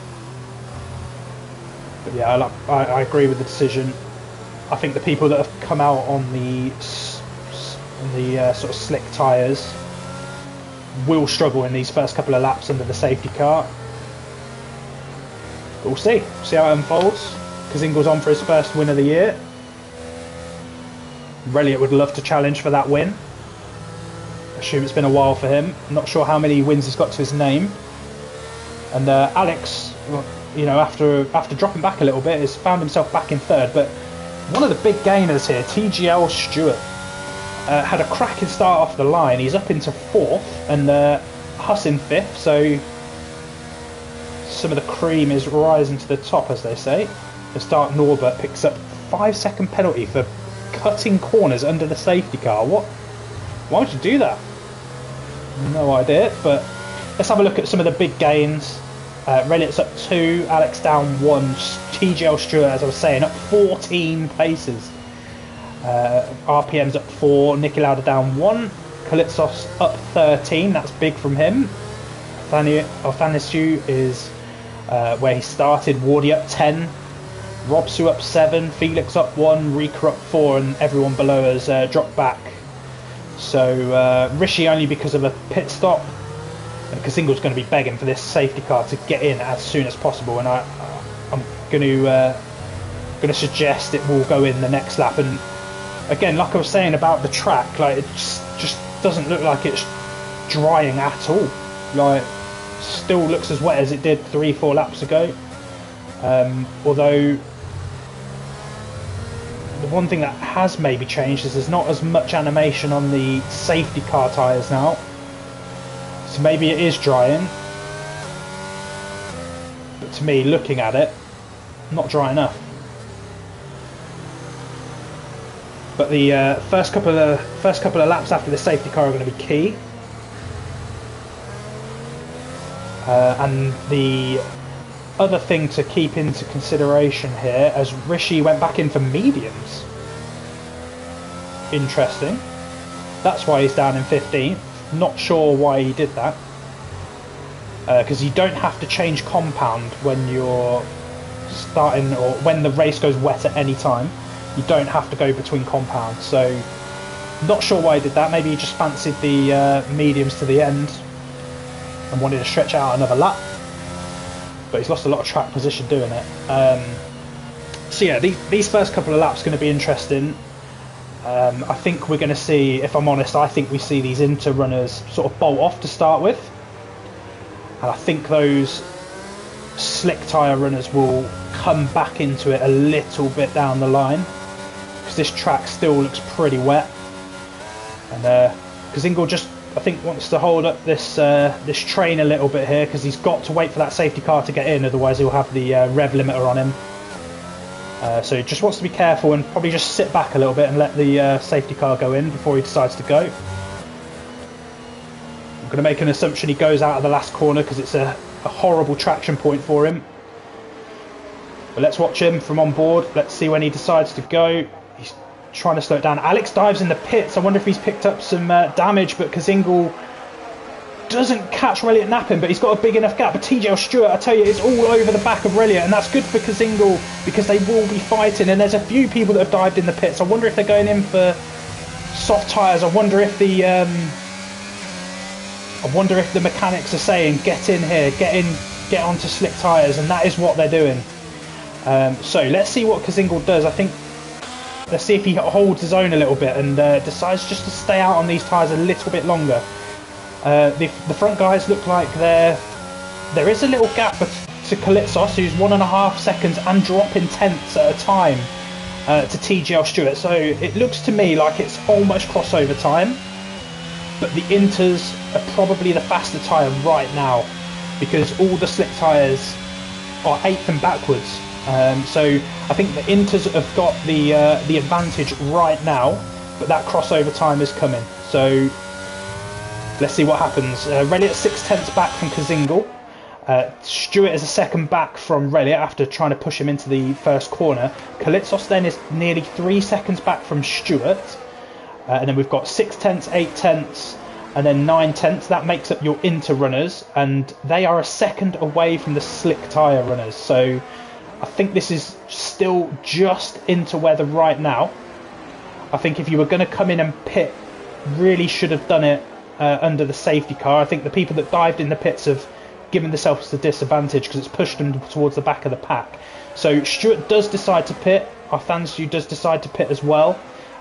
[SPEAKER 1] But yeah, I agree with the decision. I think the people that have come out on the sort of slick tyres will struggle in these first couple of laps under the safety car. But we'll see how it unfolds. Kazingle's on for his first win of the year. Reliot would love to challenge for that win. I assume it's been a while for him. I'm not sure how many wins he's got to his name. And Alex, you know, after dropping back a little bit, has found himself back in 3rd. But one of the big gainers here, TGL Stewart, had a cracking start off the line. He's up into 4th, and Huss in 5th. So some of the cream is rising to the top, as they say. As Dark Norbert picks up 5-second penalty for cutting corners under the safety car. What? Why would you do that? No idea. But let's have a look at some of the big gains. Reliot's up 2, Alex down 1, TGL Stewart, as I was saying, up 14 paces. RPM's up 4, Niki Lauda down 1, Kalitsos up 13, that's big from him. Athanasiou is where he started. Wardy up 10, Robsu up 7, Felix up 1, Rika up 4, and everyone below has dropped back. So Rishi only because of a pit stop. Kazingle's going to be begging for this safety car to get in as soon as possible, and I'm going to suggest it will go in the next lap. And again, like I was saying about the track, like it just doesn't look like it's drying at all. Like, still looks as wet as it did 3-4 laps ago. Although the one thing that has maybe changed is there's not as much animation on the safety car tyres now. So maybe it is drying, but to me, looking at it, not dry enough. But the first couple of laps after the safety car are going to be key, and the other thing to keep into consideration here, as Rishi went back in for mediums. Interesting. That's why he's down in 15th. Not sure why he did that. Because you don't have to change compound when you're starting, or when the race goes wet at any time. You don't have to go between compounds. So, not sure why he did that. Maybe he just fancied the mediums to the end and wanted to stretch out another lap. But he's lost a lot of track position doing it. So yeah, these first couple of laps are going to be interesting. I think we're going to see, if I'm honest, I think we see these Inter runners sort of bolt off to start with. And I think those slick tyre runners will come back into it a little bit down the line, because this track still looks pretty wet. And Kazingel just, I think, wants to hold up this this train a little bit here, because he's got to wait for that safety car to get in, otherwise he'll have the rev limiter on him. So he just wants to be careful and probably just sit back a little bit and let the safety car go in before he decides to go. I'm going to make an assumption he goes out of the last corner, because it's a horrible traction point for him. But let's watch him from on board. Let's see when he decides to go. He's trying to slow it down. Alex dives in the pits. I wonder if he's picked up some damage, but Kazingel doesn't catch Relliot napping, but he's got a big enough gap. But TJ Stewart, I tell you, it's all over the back of Relliot, and that's good for Kazingel, because they will be fighting, and there's a few people that have dived in the pits. I wonder if they're going in for soft tyres. I wonder if the mechanics are saying, get in here, get onto slick tyres, and that is what they're doing. So let's see what Kazingel does. Let's see if he holds his own a little bit and decides just to stay out on these tyres a little bit longer. The front guys look like there is a little gap to Kalitsos, who's 1.5 seconds and dropping tenths at a time to TGL Stewart. So it looks to me like it's almost crossover time, but the Inters are probably the faster tyre right now, because all the slick tyres are 8th and backwards. So I think the Inters have got the advantage right now, but that crossover time is coming. So let's see what happens. Relliot 6 tenths back from Kazingel. Stewart is a second back from Relliot after trying to push him into the first corner. Kalitsos then is nearly 3 seconds back from Stewart. And then we've got 6 tenths, 8 tenths, and then 9 tenths. That makes up your Inter runners, and they are a second away from the slick tyre runners. So I think this is still just Inter weather right now. I think if you were going to come in and pit, really should have done it under the safety car. I think the people that dived in the pits have given themselves a disadvantage, because it's pushed them towards the back of the pack. So Stewart does decide to pit. Arthansu does decide to pit as well.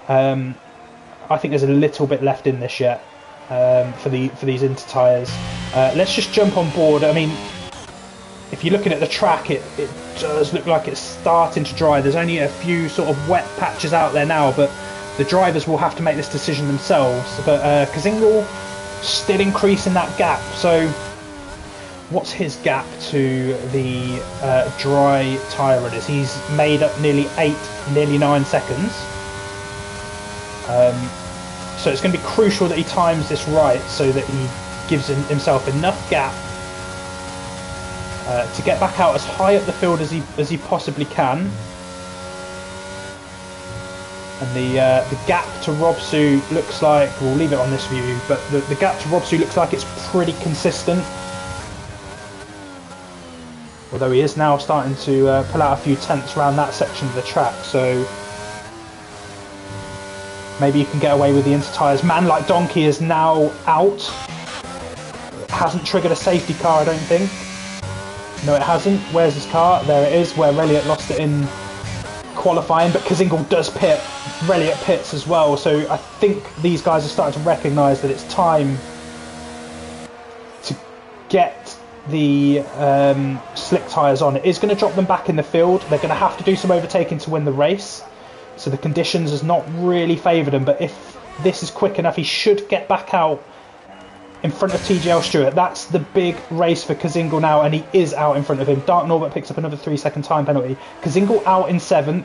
[SPEAKER 1] I think there's a little bit left in this yet for these Inter tyres. Let's just jump on board. I mean, if you're looking at the track, it does look like it's starting to dry. There's only a few sort of wet patches out there now, but the drivers will have to make this decision themselves. But Kazingel still increasing that gap. So what's his gap to the dry tyre runners? He's made up nearly 9 seconds. So it's going to be crucial that he times this right, so that he gives himself enough gap to get back out as high up the field as he possibly can. And the gap to Robsu looks like, we'll leave it on this view, but the gap to Robsu looks like it's pretty consistent. Although he is now starting to pull out a few tenths around that section of the track, so maybe you can get away with the Inter tyres. Man Like Donkey is now out. Hasn't triggered a safety car, I don't think. No, it hasn't. Where's his car? There it is, where Relliot lost it in qualifying, but Kazingel does pit. Relliot pits as well, so I think these guys are starting to recognise that it's time to get the slick tyres on. It is going to drop them back in the field. They're going to have to do some overtaking to win the race, so the conditions has not really favoured him, but if this is quick enough, he should get back out in front of TGL Stewart. That's the big race for Kazingel now, and he is out in front of him. Dark Norbert picks up another 3-second time penalty. Kazingel out in 7th.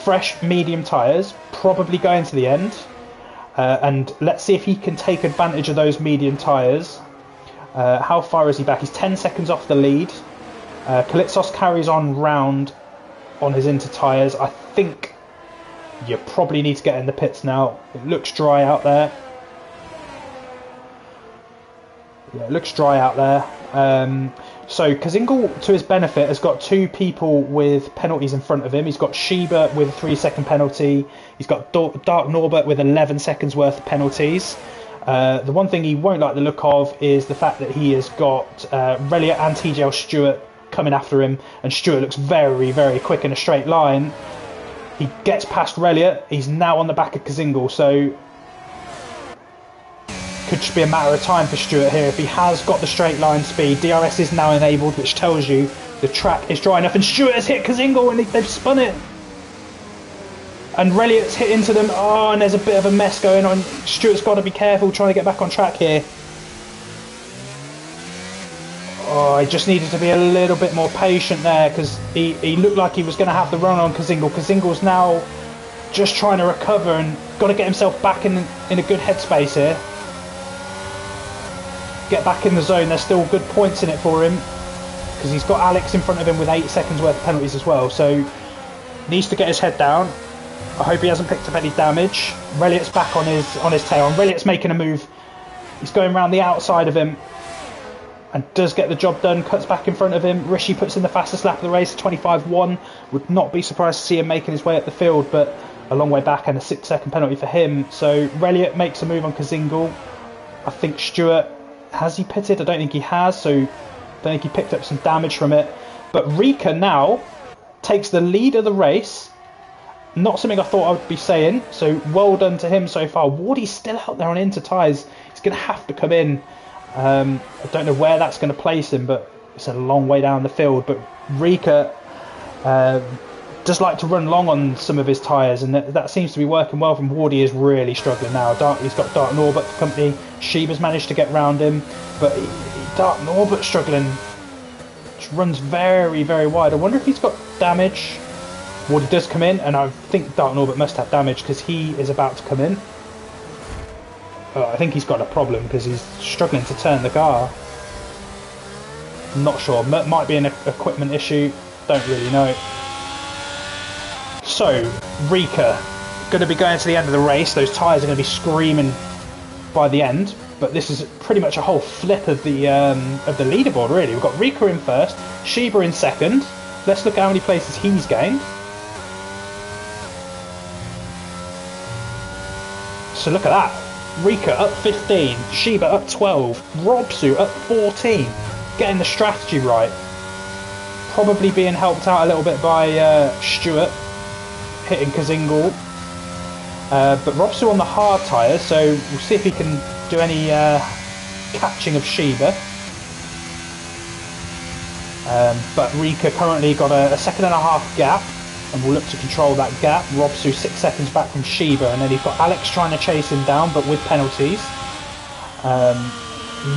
[SPEAKER 1] Fresh medium tyres, probably going to the end. And let's see if he can take advantage of those medium tyres. How far is he back? He's 10 seconds off the lead. Kalitsos carries on round on his inter tyres. I think you probably need to get in the pits now. It looks dry out there. Yeah, it looks dry out there. So Kazingal, to his benefit, has got 2 people with penalties in front of him. He's got Sheba with a 3-second penalty. He's got Dark Norbert with 11 seconds worth of penalties. The one thing he won't like the look of is the fact that he has got Relia and TJL Stewart coming after him, and Stewart looks very, very quick in a straight line. He gets past Relia. He's now on the back of Kazingal, so could just be a matter of time for Stewart here. If he has got the straight line speed, DRS is now enabled, which tells you the track is dry enough, and Stewart has hit Kazingal and they've spun it. And Reliot's hit into them. Oh, and there's a bit of a mess going on. Stewart's got to be careful trying to get back on track here. Oh, he just needed to be a little bit more patient there, because he looked like he was going to have the run on Kazingal. Kazingal's now just trying to recover and got to get himself back in a good headspace here. Get back in the zone. There's still good points in it for him, because he's got Alex in front of him with 8 seconds worth of penalties as well, so needs to get his head down. I hope he hasn't picked up any damage. Reliot's back on his tail, and Reliot's making a move. He's going around the outside of him and does get the job done. Cuts back in front of him. Rishi puts in the fastest lap of the race, 25.1. Would not be surprised to see him making his way up the field, but a long way back, and a 6-second penalty for him. So Reliot makes a move on Kazingal. I think Stewart, has he pitted? I don't think he has, so I don't think he picked up some damage from it. But Rika now takes the lead of the race. Not something I thought I would be saying, so well done to him so far. Wardy's still out there on inter tyres. He's going to have to come in. I don't know where that's going to place him, but it's a long way down the field. But Rika does like to run long on some of his tyres, and that seems to be working well from Wardy. Is really struggling now. He's got Dark Norbert for company. Sheba's managed to get round him, but Dark Norbert struggling. Just runs very, very wide. I wonder if he's got damage. Wardy does come in, and I think Dark Norbert must have damage, because he is about to come in. I think he's got a problem, because he's struggling to turn the car. I'm not sure. Might be an equipment issue. Don't really know. So, Rika, going to be going to the end of the race. Those tyres are going to be screaming by the end. But this is pretty much a whole flip of the leaderboard, really. We've got Rika in first, Sheba in second. Let's look at how many places he's gained. So look at that. Rika up 15, Sheba up 12, Robsu up 14. Getting the strategy right. Probably being helped out a little bit by Stewart hitting Kazingal. But Robsu on the hard tyres, so we'll see if he can do any catching of Sheba. But Rika currently got a 1.5 second gap, and will look to control that gap. Robsu 6 seconds back from Sheba, and then he's got Alex trying to chase him down, but with penalties.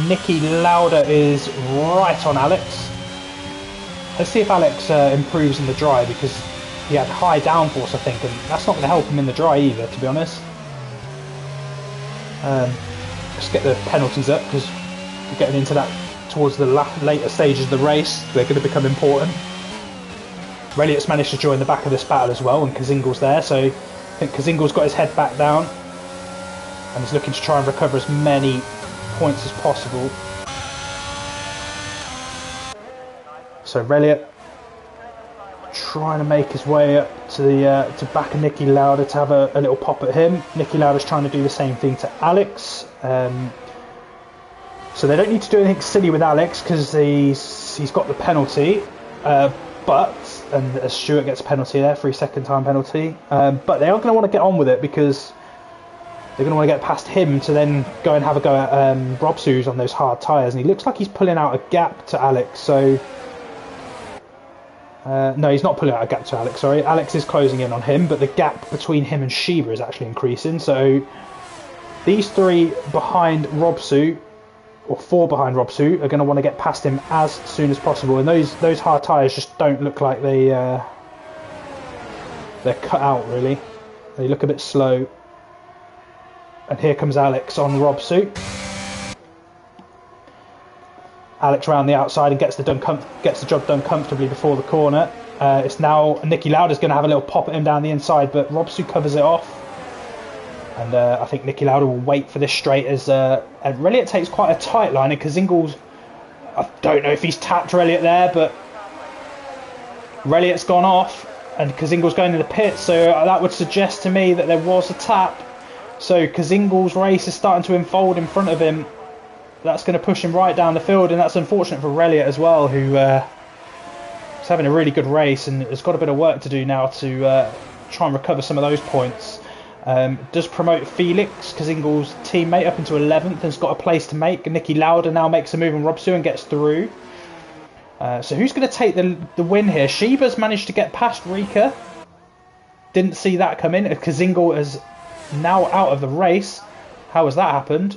[SPEAKER 1] Nicky Lauda is right on Alex. Let's see if Alex improves in the dry, because he had high downforce, I think, and that's not going to help him in the dry either, to be honest. Let's get the penalties up, because we're getting into that towards the later stages of the race. They're going to become important. Reliot's managed to join the back of this battle as well, and Kazingal's there, so I think Kazingal's got his head back down and is looking to try and recover as many points as possible. So Reliot trying to make his way up to the to back of Nicky Lauda to have a little pop at him. Nicky Lauda's trying to do the same thing to Alex. So they don't need to do anything silly with Alex, because he's got the penalty. And Stewart gets a penalty there, 3-second time penalty. But they are going to want to get on with it, because they're going to want to get past him to then go and have a go at Robsu's on those hard tyres. And he looks like he's pulling out a gap to Alex, so... no, he's not pulling out a gap to Alex, sorry. Alex is closing in on him, but the gap between him and Sheba is actually increasing. So these 3 behind Robsu, or 4 behind Robsu, are going to want to get past him as soon as possible. And those hard tyres just don't look like they're cut out, really. They look a bit slow. And here comes Alex on Robsu. Alex around the outside and gets the job done comfortably before the corner. It's now Nicky Lauda's going to have a little pop at him down the inside, but Robsu covers it off. And I think Nicky Lauda will wait for this straight as Reliot takes quite a tight line, and Kazingles, I don't know if he's tapped Reliot there, but Reliot's gone off and Kazingles going in the pit, so that would suggest to me that there was a tap. So Kazingles' race is starting to unfold in front of him. That's going to push him right down the field, and that's unfortunate for Reliot as well, who is having a really good race and has got a bit of work to do now to try and recover some of those points. Does promote Felix, Kazingles' teammate, up into 11th and has got a place to make. Nicky Lauda now makes a move on Robsu and gets through. So who's going to take the win here? Shiba's managed to get past Rika. Didn't see that come in. Kazingle is now out of the race. How has that happened?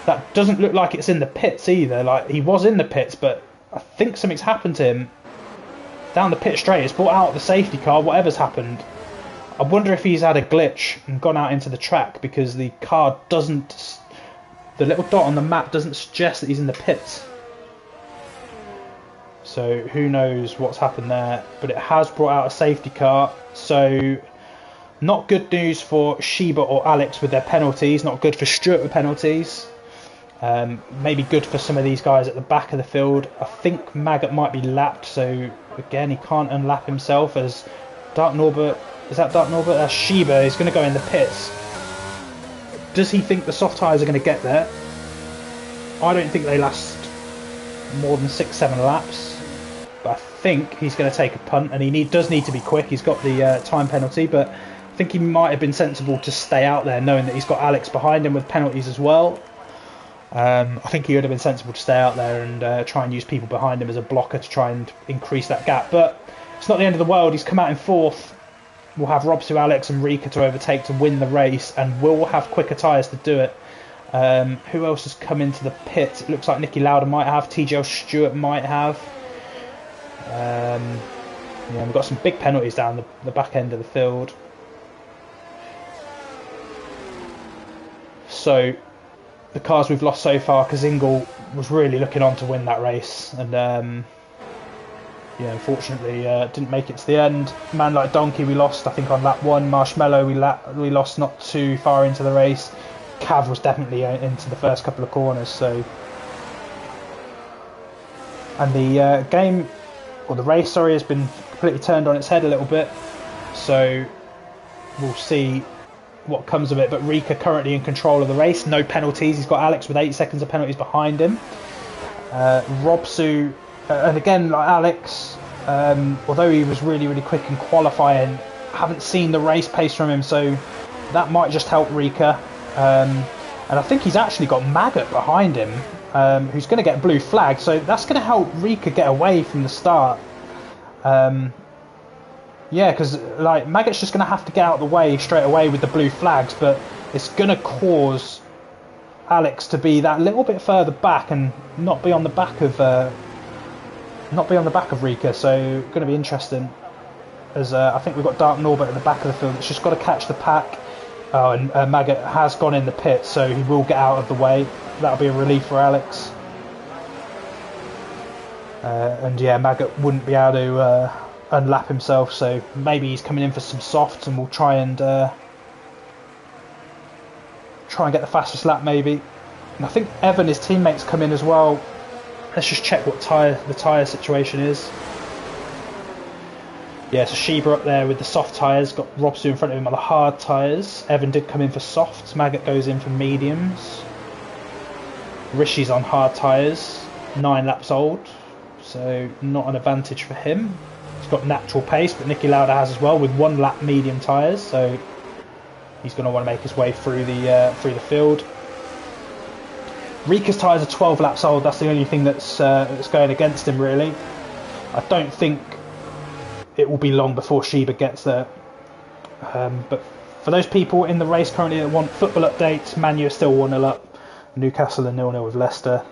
[SPEAKER 1] That doesn't look like it's in the pits either. Like, he was in the pits, but I think something's happened to him. Down the pit straight, it's brought out the safety car, whatever's happened. I wonder if he's had a glitch and gone out into the track, because the car doesn't... The little dot on the map doesn't suggest that he's in the pits. So who knows what's happened there. But it has brought out a safety car. So not good news for Shiba or Alex with their penalties. Not good for Stuart with penalties. Maybe good for some of these guys at the back of the field. I think Maggot might be lapped, so again he can't unlap himself as Dark Norbert. Is that Dark Norbert? That's Shiba. He's going to go in the pits. Does he think the soft tyres are going to get there? I don't think they last more than 6-7 laps, but I think he's going to take a punt, and he does need to be quick. He's got the time penalty, but I think he might have been sensible to stay out there, knowing that he's got Alex behind him with penalties as well. I think he would have been sensible to stay out there and try and use people behind him as a blocker to try and increase that gap. But it's not the end of the world. He's come out in 4th. We'll have Robsu, Alex and Rika to overtake to win the race, and we'll have quicker tyres to do it. Who else has come into the pit? It looks like Nicky Lauda might have. TGL Stewart might have. Yeah, we've got some big penalties down the back end of the field. So the cars we've lost so far, Kazingle was really looking on to win that race, and yeah, unfortunately didn't make it to the end. Man Like Donkey we lost, I think, on lap 1. Marshmallow we lost not too far into the race. Cav was definitely into the first couple of corners. So, and the game, or the race, sorry, has been completely turned on its head a little bit. So we'll see what comes of it. But Rika currently in control of the race, no penalties. He's got Alex with 8 seconds of penalties behind him. Robsu, and again, like Alex, although he was really quick in qualifying, haven't seen the race pace from him, so that might just help Rika. And I think he's actually got Maggot behind him, who's going to get blue flag, so that's going to help Rika get away from the start. Yeah, because like Maggot's just going to have to get out of the way straight away with the blue flags, but it's going to cause Alex to be that little bit further back and not be on the back of Rika. So going to be interesting, as I think we've got Dark Norbert at the back of the field. It's just got to catch the pack. Oh, and Maggot has gone in the pit, so he will get out of the way. That'll be a relief for Alex. And yeah, Maggot wouldn't be able to unlap himself, so maybe he's coming in for some softs, and we'll try and get the fastest lap maybe. And I think Evan, his teammates, come in as well. Let's just check what the tyre situation is. Yeah, so Shiba up there with the soft tyres, got Robsu in front of him on the hard tyres. Evan did come in for softs, Maggot goes in for mediums. Rishi's on hard tyres, 9 laps old, so not an advantage for him. He's got natural pace, but Nicky Lauda has as well with 1 lap medium tyres, so he's going to want to make his way through the field. Rika's tyres are 12 laps old, that's the only thing that's going against him really. I don't think it will be long before Shiba gets there. But for those people in the race currently that want football updates, Man U are still 1-0 up. Newcastle are 0-0 with Leicester.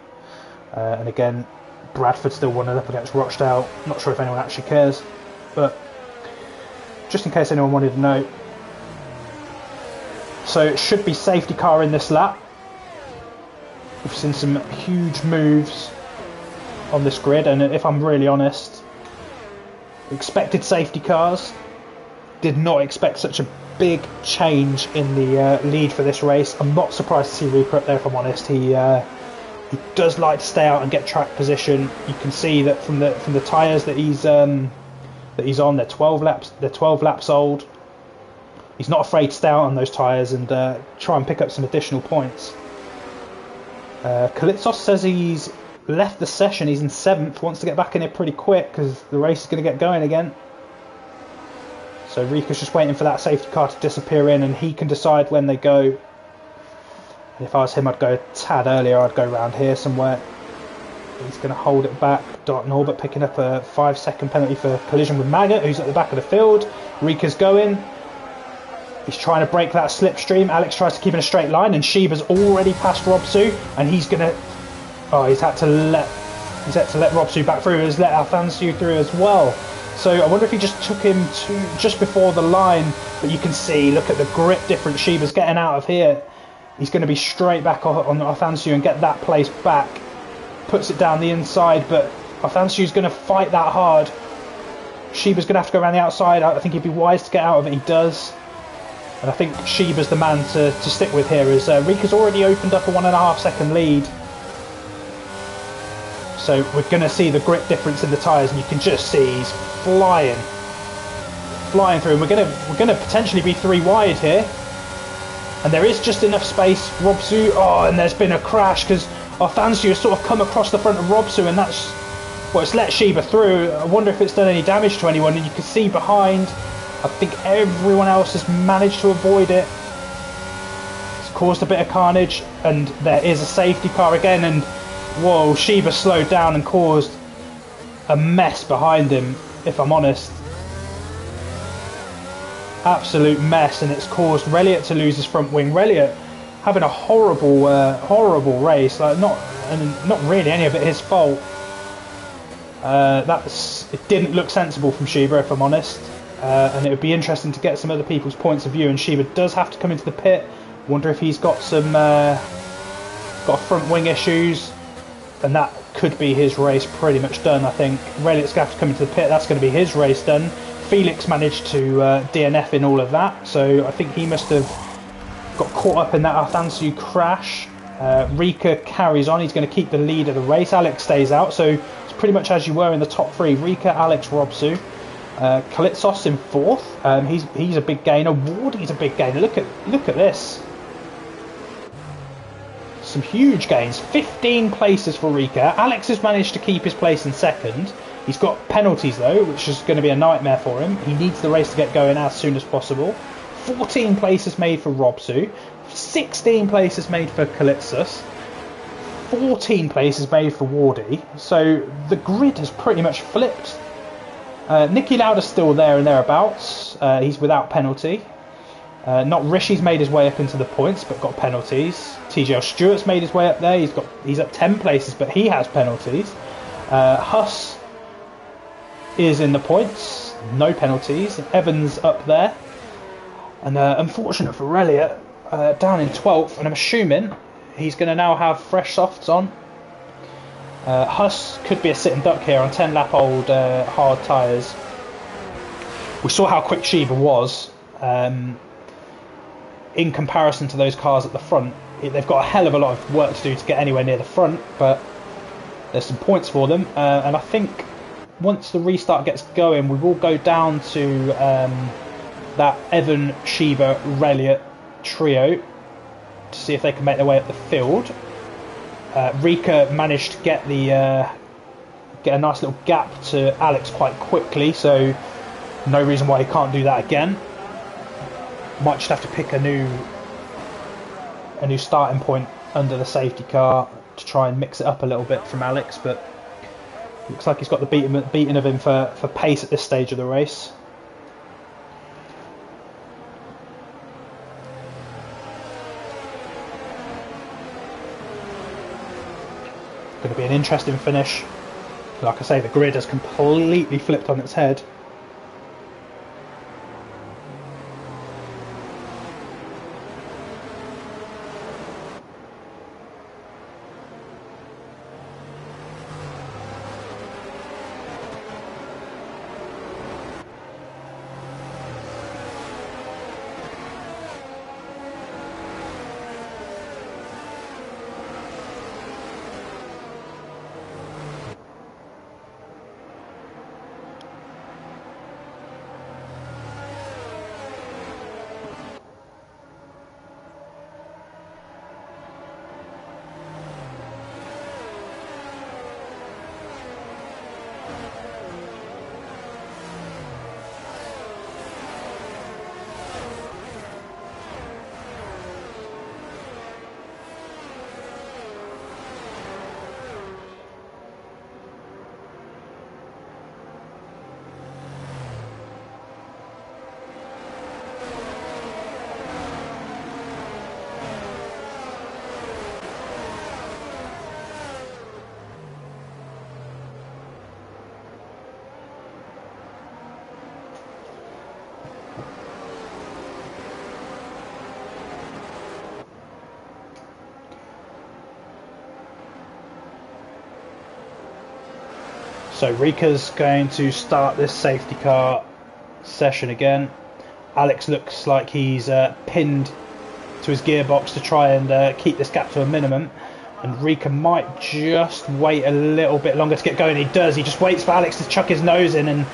[SPEAKER 1] And again, Bradford still 1-0 up against Rochdale. Not sure if anyone actually cares, but just in case anyone wanted to know. So it should be safety car in this lap. We've seen some huge moves on this grid, and if I'm really honest, expected safety cars. Did not expect such a big change in the lead for this race. I'm not surprised to see Rika up there, if I'm honest. He does like to stay out and get track position. You can see that from the tyres that he's on. They're 12 laps old. He's not afraid to stay out on those tyres and try and pick up some additional points. Kalitsos says he's left the session. He's in 7th. Wants to get back in here pretty quick because the race is going to get going again. So Rika's just waiting for that safety car to disappear in, and he can decide when they go. And if I was him, I'd go a tad earlier. I'd go around here somewhere. He's going to hold it back. Dart Norbert picking up a 5-second penalty for collision with Maggot, who's at the back of the field. Rika's going. He's trying to break that slipstream. Alex tries to keep in a straight line, and Sheba's already passed Robsu, and he's going to... Oh, he's had to let Robsu back through. He's let Alfansu through as well. So I wonder if he just took him to just before the line, but you can see, look at the grip difference. Sheba's getting out of here. He's going to be straight back on Alfansu and get that place back. Puts it down the inside, but Alfansu's going to fight that hard. Sheba's going to have to go around the outside. I think he'd be wise to get out of it. He does. And I think Sheba's the man to stick with here, as Rika's already opened up a 1.5 second lead. So we're going to see the grip difference in the tyres, and you can just see he's flying through. And we're going to potentially be 3 wide here, and there is just enough space. Robsu, and there's been a crash because Alfansu has sort of come across the front of Robsu, and that's it's let Sheba through. I wonder if it's done any damage to anyone, and you can see behind. I think everyone else has managed to avoid it. It's caused a bit of carnage, and there is a safety car again, and whoa, Sheba slowed down and caused a mess behind him, if I'm honest. Absolute mess, and it's caused Reliot to lose his front wing. Reliot having a horrible race, like not really any of it his fault. It didn't look sensible from Sheba, if I'm honest. And it would be interesting to get some other people's points of view, and Sheba does have to come into the pit. Wonder if he's got some front wing issues, and that could be his race pretty much done. I think Reliot's going to have to come into the pit. That's going to be his race done. Felix managed to DNF in all of that, so I think he must have got caught up in that Alfansu crash. Rika carries on. He's going to keep the lead of the race. Alex stays out, so it's pretty much as you were in the top 3. Rika, Alex, Robsu. Kalitsos in 4th. He's a big gainer. Wardy's a big gainer. Look at this. Some huge gains. 15 places for Rika. Alex has managed to keep his place in 2nd. He's got penalties though, which is going to be a nightmare for him. He needs the race to get going as soon as possible. 14 places made for Robsu. 16 places made for Kalitsos. 14 places made for Wardy. So the grid has pretty much flipped. Nicky Lauda's still there and thereabouts. He's without penalty. Not Rishi's made his way up into the points, but got penalties. TJL Stewart's made his way up there. He's up 10 places, but he has penalties. Huss is in the points, no penalties. Evans up there, and unfortunate for Reliot, down in 12th. And I'm assuming he's going to now have fresh softs on. Huss could be a sitting duck here on 10-lap-old hard tyres. We saw how quick Sheba was. In comparison to those cars at the front, they've got a hell of a lot of work to do to get anywhere near the front, but there's some points for them. And I think once the restart gets going, we will go down to that Evan, Sheba, Reliot trio to see if they can make their way up the field. Rika managed to get a nice little gap to Alex quite quickly, so no reason why he can't do that again. Might just have to pick a new starting point under the safety car to try and mix it up a little bit from Alex, but looks like he's got the beating of him for pace at this stage of the race. Going to be an interesting finish. Like I say, the grid has completely flipped on its head. So Rika's going to start this safety car session again. Alex looks like he's pinned to his gearbox to try and keep this gap to a minimum. And Rika might just wait a little bit longer to get going. He does. He just waits for Alex to chuck his nose in, and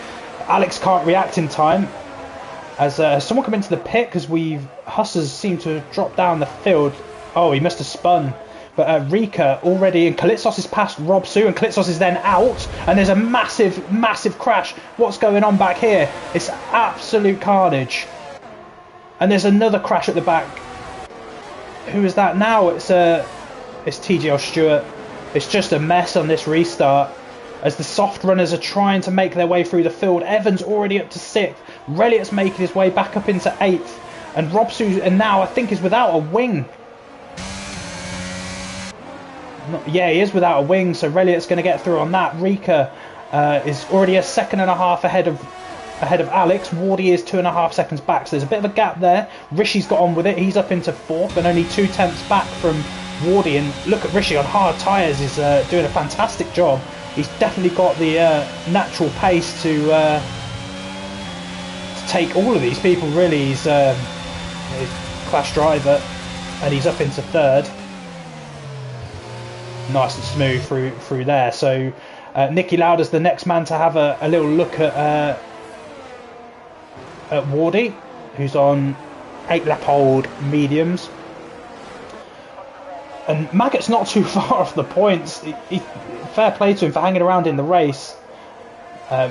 [SPEAKER 1] Alex can't react in time. As someone come into the pit, because Hussers seem to have dropped down the field. Oh, he must have spun. But Rika already, and Kalitsos is past Rob Sue, and Kalitsos is then out, and there's a massive, massive crash. What's going on back here? It's absolute carnage. And there's another crash at the back. Who is that now? It's TGL Stewart. It's just a mess on this restart. As the soft runners are trying to make their way through the field. Evans already up to 6th. Reliot's making his way back up into 8th. And Rob Sue, and now I think is without a wing. Yeah, he is without a wing, so Reliot's going to get through on that. Rika is already a second and a half ahead of Alex. Wardy is 2.5 seconds back, so there's a bit of a gap there. Rishi's got on with it. He's up into 4th and only 2/10 back from Wardy. And look at Rishi on hard tyres, is doing a fantastic job. He's definitely got the natural pace to take all of these people, really. He's a class driver, and he's up into 3rd. Nice and smooth through there. So Nicky Lauder's the next man to have a little look at Wardy, who's on 8 lap hold mediums. And Maggot's not too far off the points. Fair play to him for hanging around in the race.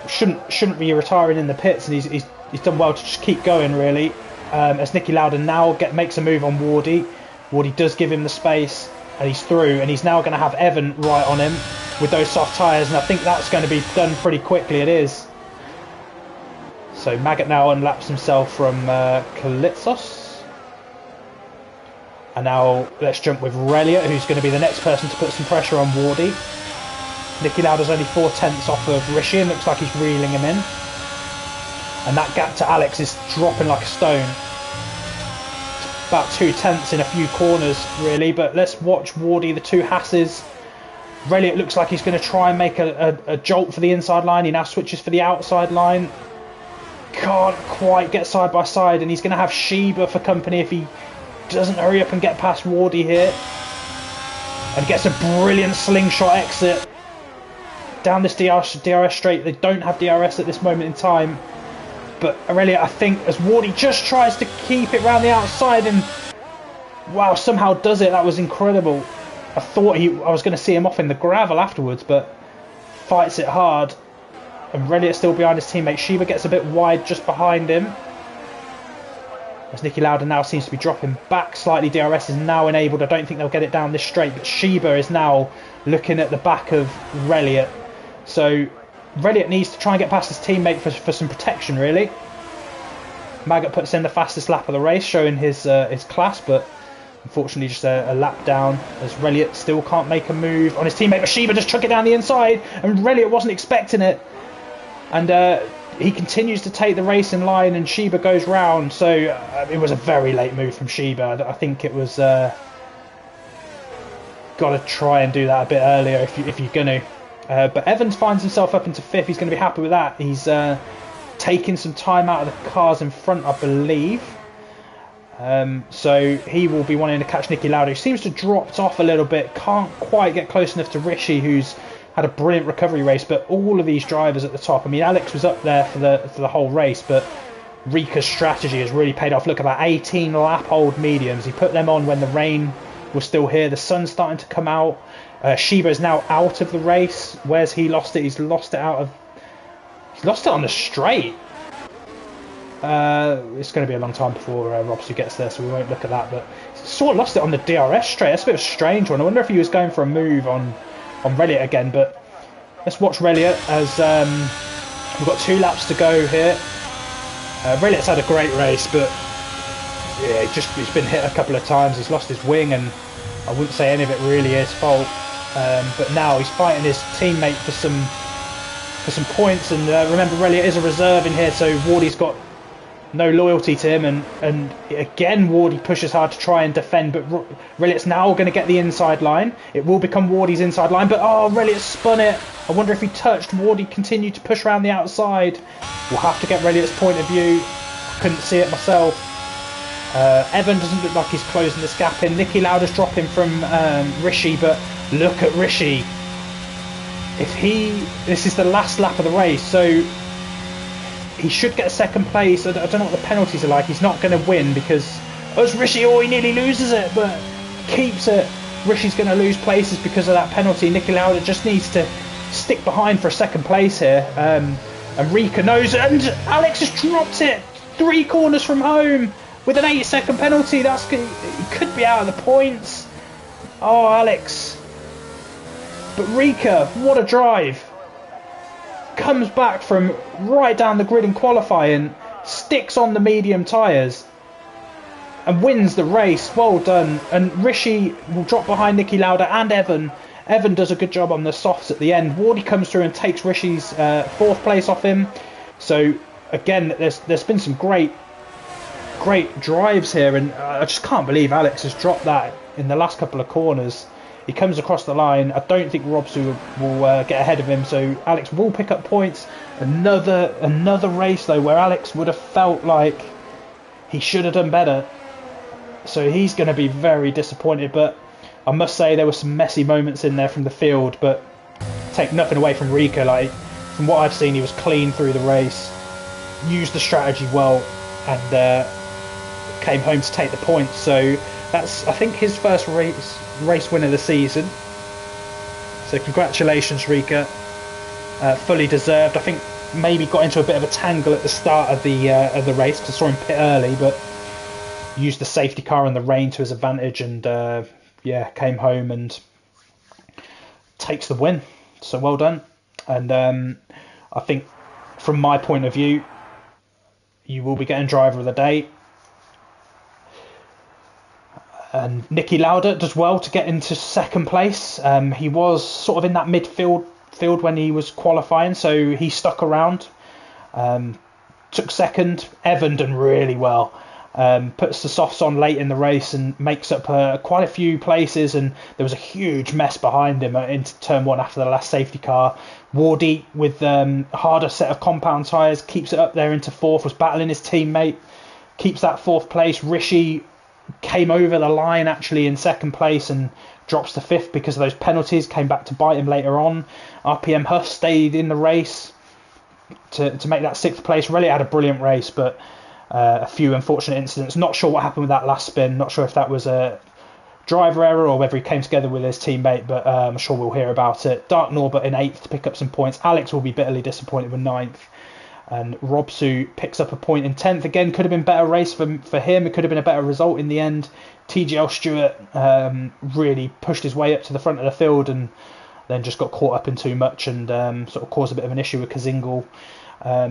[SPEAKER 1] Shouldn't be retiring in the pits, and he's done well to just keep going, really. As Nicky Lauder now makes a move on Wardy. Wardy does give him the space, and he's through, and he's now going to have Evan right on him with those soft tyres, and I think that's going to be done pretty quickly. It is. So Maggot now unlaps himself from Kalitsos. And now let's jump with Reliot, who's going to be the next person to put some pressure on Wardy. Nicky Lauder's only 4/10 off of Rishi, and looks like he's reeling him in. And that gap to Alex is dropping like a stone. About 2/10 in a few corners, really. But let's watch Wardy, the 2 Hasses. Reliot looks like he's going to try and make a jolt for the inside line. He now switches for the outside line. Can't quite get side by side, and he's going to have Sheba for company if he doesn't hurry up and get past Wardy here. And gets a brilliant slingshot exit down this DRS straight. They don't have DRS at this moment in time. But Aurelia, I think, as Wardy just tries to keep it round the outside, and wow, somehow does it. That was incredible. I thought I was going to see him off in the gravel afterwards, but fights it hard. And Reliot still behind his teammate. Sheba gets a bit wide just behind him. As Nicky Lauder now seems to be dropping back slightly. DRS is now enabled. I don't think they'll get it down this straight, but Sheba is now looking at the back of Reliot. So Reliot needs to try and get past his teammate for some protection, really. Maggot puts in the fastest lap of the race, showing his class, but unfortunately just a lap down, as Reliot still can't make a move on his teammate. But Sheba just chuck it down the inside, and Reliot wasn't expecting it. And he continues to take the race in line, and Sheba goes round. So it was a very late move from Sheba. I think it was got to try and do that a bit earlier if you're going to. But Evans finds himself up into 5th. He's going to be happy with that. He's taking some time out of the cars in front, I believe. So he will be wanting to catch Nicky Lauder, who seems to have dropped off a little bit. Can't quite get close enough to Rishi, who's had a brilliant recovery race. But all of these drivers at the top. I mean, Alex was up there for the whole race, but Rika's strategy has really paid off. Look, about 18 lap hold mediums. He put them on when the rain was still here. The sun's starting to come out. Sheba is now out of the race. Where's he lost it? He's lost it on the straight. It's going to be a long time before Robson gets there, so we won't look at that. But sort of lost it on the DRS straight. That's a bit of a strange one. I wonder if he was going for a move on Reliot again. But let's watch Reliot as we've got 2 laps to go here. Reliot's had a great race, but yeah, he's been hit a couple of times. He's lost his wing, and I wouldn't say any of it really his fault. But now he's fighting his teammate for some points, and remember Reliot is a reserve in here, so Wardy's got no loyalty to him, and again Wardy pushes hard to try and defend, but Rilliott's now going to get the inside line. It will become Wardy's inside line, but Rilliott spun it. I wonder if he touched. Wardy continued to push around the outside. We'll have to get Rilliott's point of view. I couldn't see it myself. Evan doesn't look like he's closing this gap in. Nicky Lauda's dropping from Rishi, but look at Rishi. This is the last lap of the race, so he should get a second place. I don't know what the penalties are like. He's not going to win because it's Rishi. He nearly loses it, but keeps it. Rishi's going to lose places because of that penalty. Nicky Lauda just needs to stick behind for a second place here. And Rika knows it, and Alex has dropped it 3 corners from home with an 8-second penalty. He could be out of the points. Oh, Alex. But Rika, what a drive. Comes back from right down the grid in qualifying, sticks on the medium tyres and wins the race. Well done. And Rishi will drop behind Nicky Lauda and Evan. Evan does a good job on the softs at the end. Wardy comes through and takes Rishi's 4th place off him. So again, there's been some great drives here, and I just can't believe Alex has dropped that in the last couple of corners. He comes across the line. I don't think Robsu will get ahead of him, so Alex will pick up points. Another race though where Alex would have felt like he should have done better, so he's going to be very disappointed. But I must say there were some messy moments in there from the field, but take nothing away from Rika. Like, from what I've seen, he was clean through the race, used the strategy well, and came home to take the points. So that's, I think, his first race win of the season. So congratulations, Rika. Fully deserved. I think maybe got into a bit of a tangle at the start of the race because I saw him pit early, but used the safety car in the rain to his advantage, and came home and takes the win. So well done. And I think from my point of view, you will be getting driver of the day. And Nicky Lauda does well to get into second place. He was sort of in that midfield when he was qualifying, so he stuck around. Took second. Evan done really well. Puts the softs on late in the race and makes up quite a few places, and there was a huge mess behind him into turn 1 after the last safety car. Wardy, with a harder set of compound tyres, keeps it up there into 4th, was battling his teammate, keeps that 4th place. Rishi came over the line actually in 2nd place and drops to 5th because of those penalties, came back to bite him later on. RPM Huss stayed in the race to make that 6th place. Really had a brilliant race, but a few unfortunate incidents. Not sure what happened with that last spin. Not sure if that was a driver error or whether he came together with his teammate, but I'm sure we'll hear about it. Dark Norbert in 8th to pick up some points. Alex will be bitterly disappointed with 9th. And Robsu picks up a point in 10th. Again, could have been a better race for him. It could have been a better result in the end. TGL Stewart really pushed his way up to the front of the field and then just got caught up in too much and sort of caused a bit of an issue with Kazingle.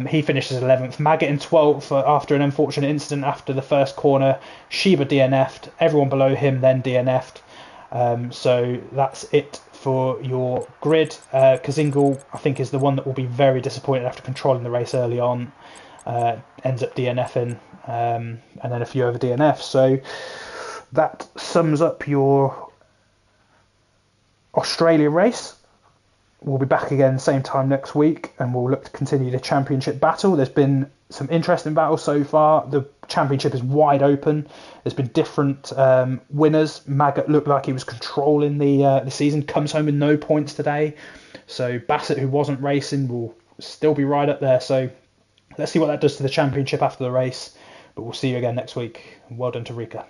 [SPEAKER 1] He finishes 11th. Maggot in 12th after an unfortunate incident after the first corner. Shiba DNF'd. Everyone below him then DNF'd. So that's it for your grid. Kazingle, I think, is the one that will be very disappointed after controlling the race early on. Ends up DNFing, and then a few other DNFs. So that sums up your Australia race. We'll be back again same time next week, and we'll look to continue the championship battle. There's been some interesting battles so far. The championship is wide open. There's been different winners. Maggot looked like he was controlling the season, comes home with no points today. So Bassett, who wasn't racing, will still be right up there. So let's see what that does to the championship after the race. But we'll see you again next week. Well done to Rika.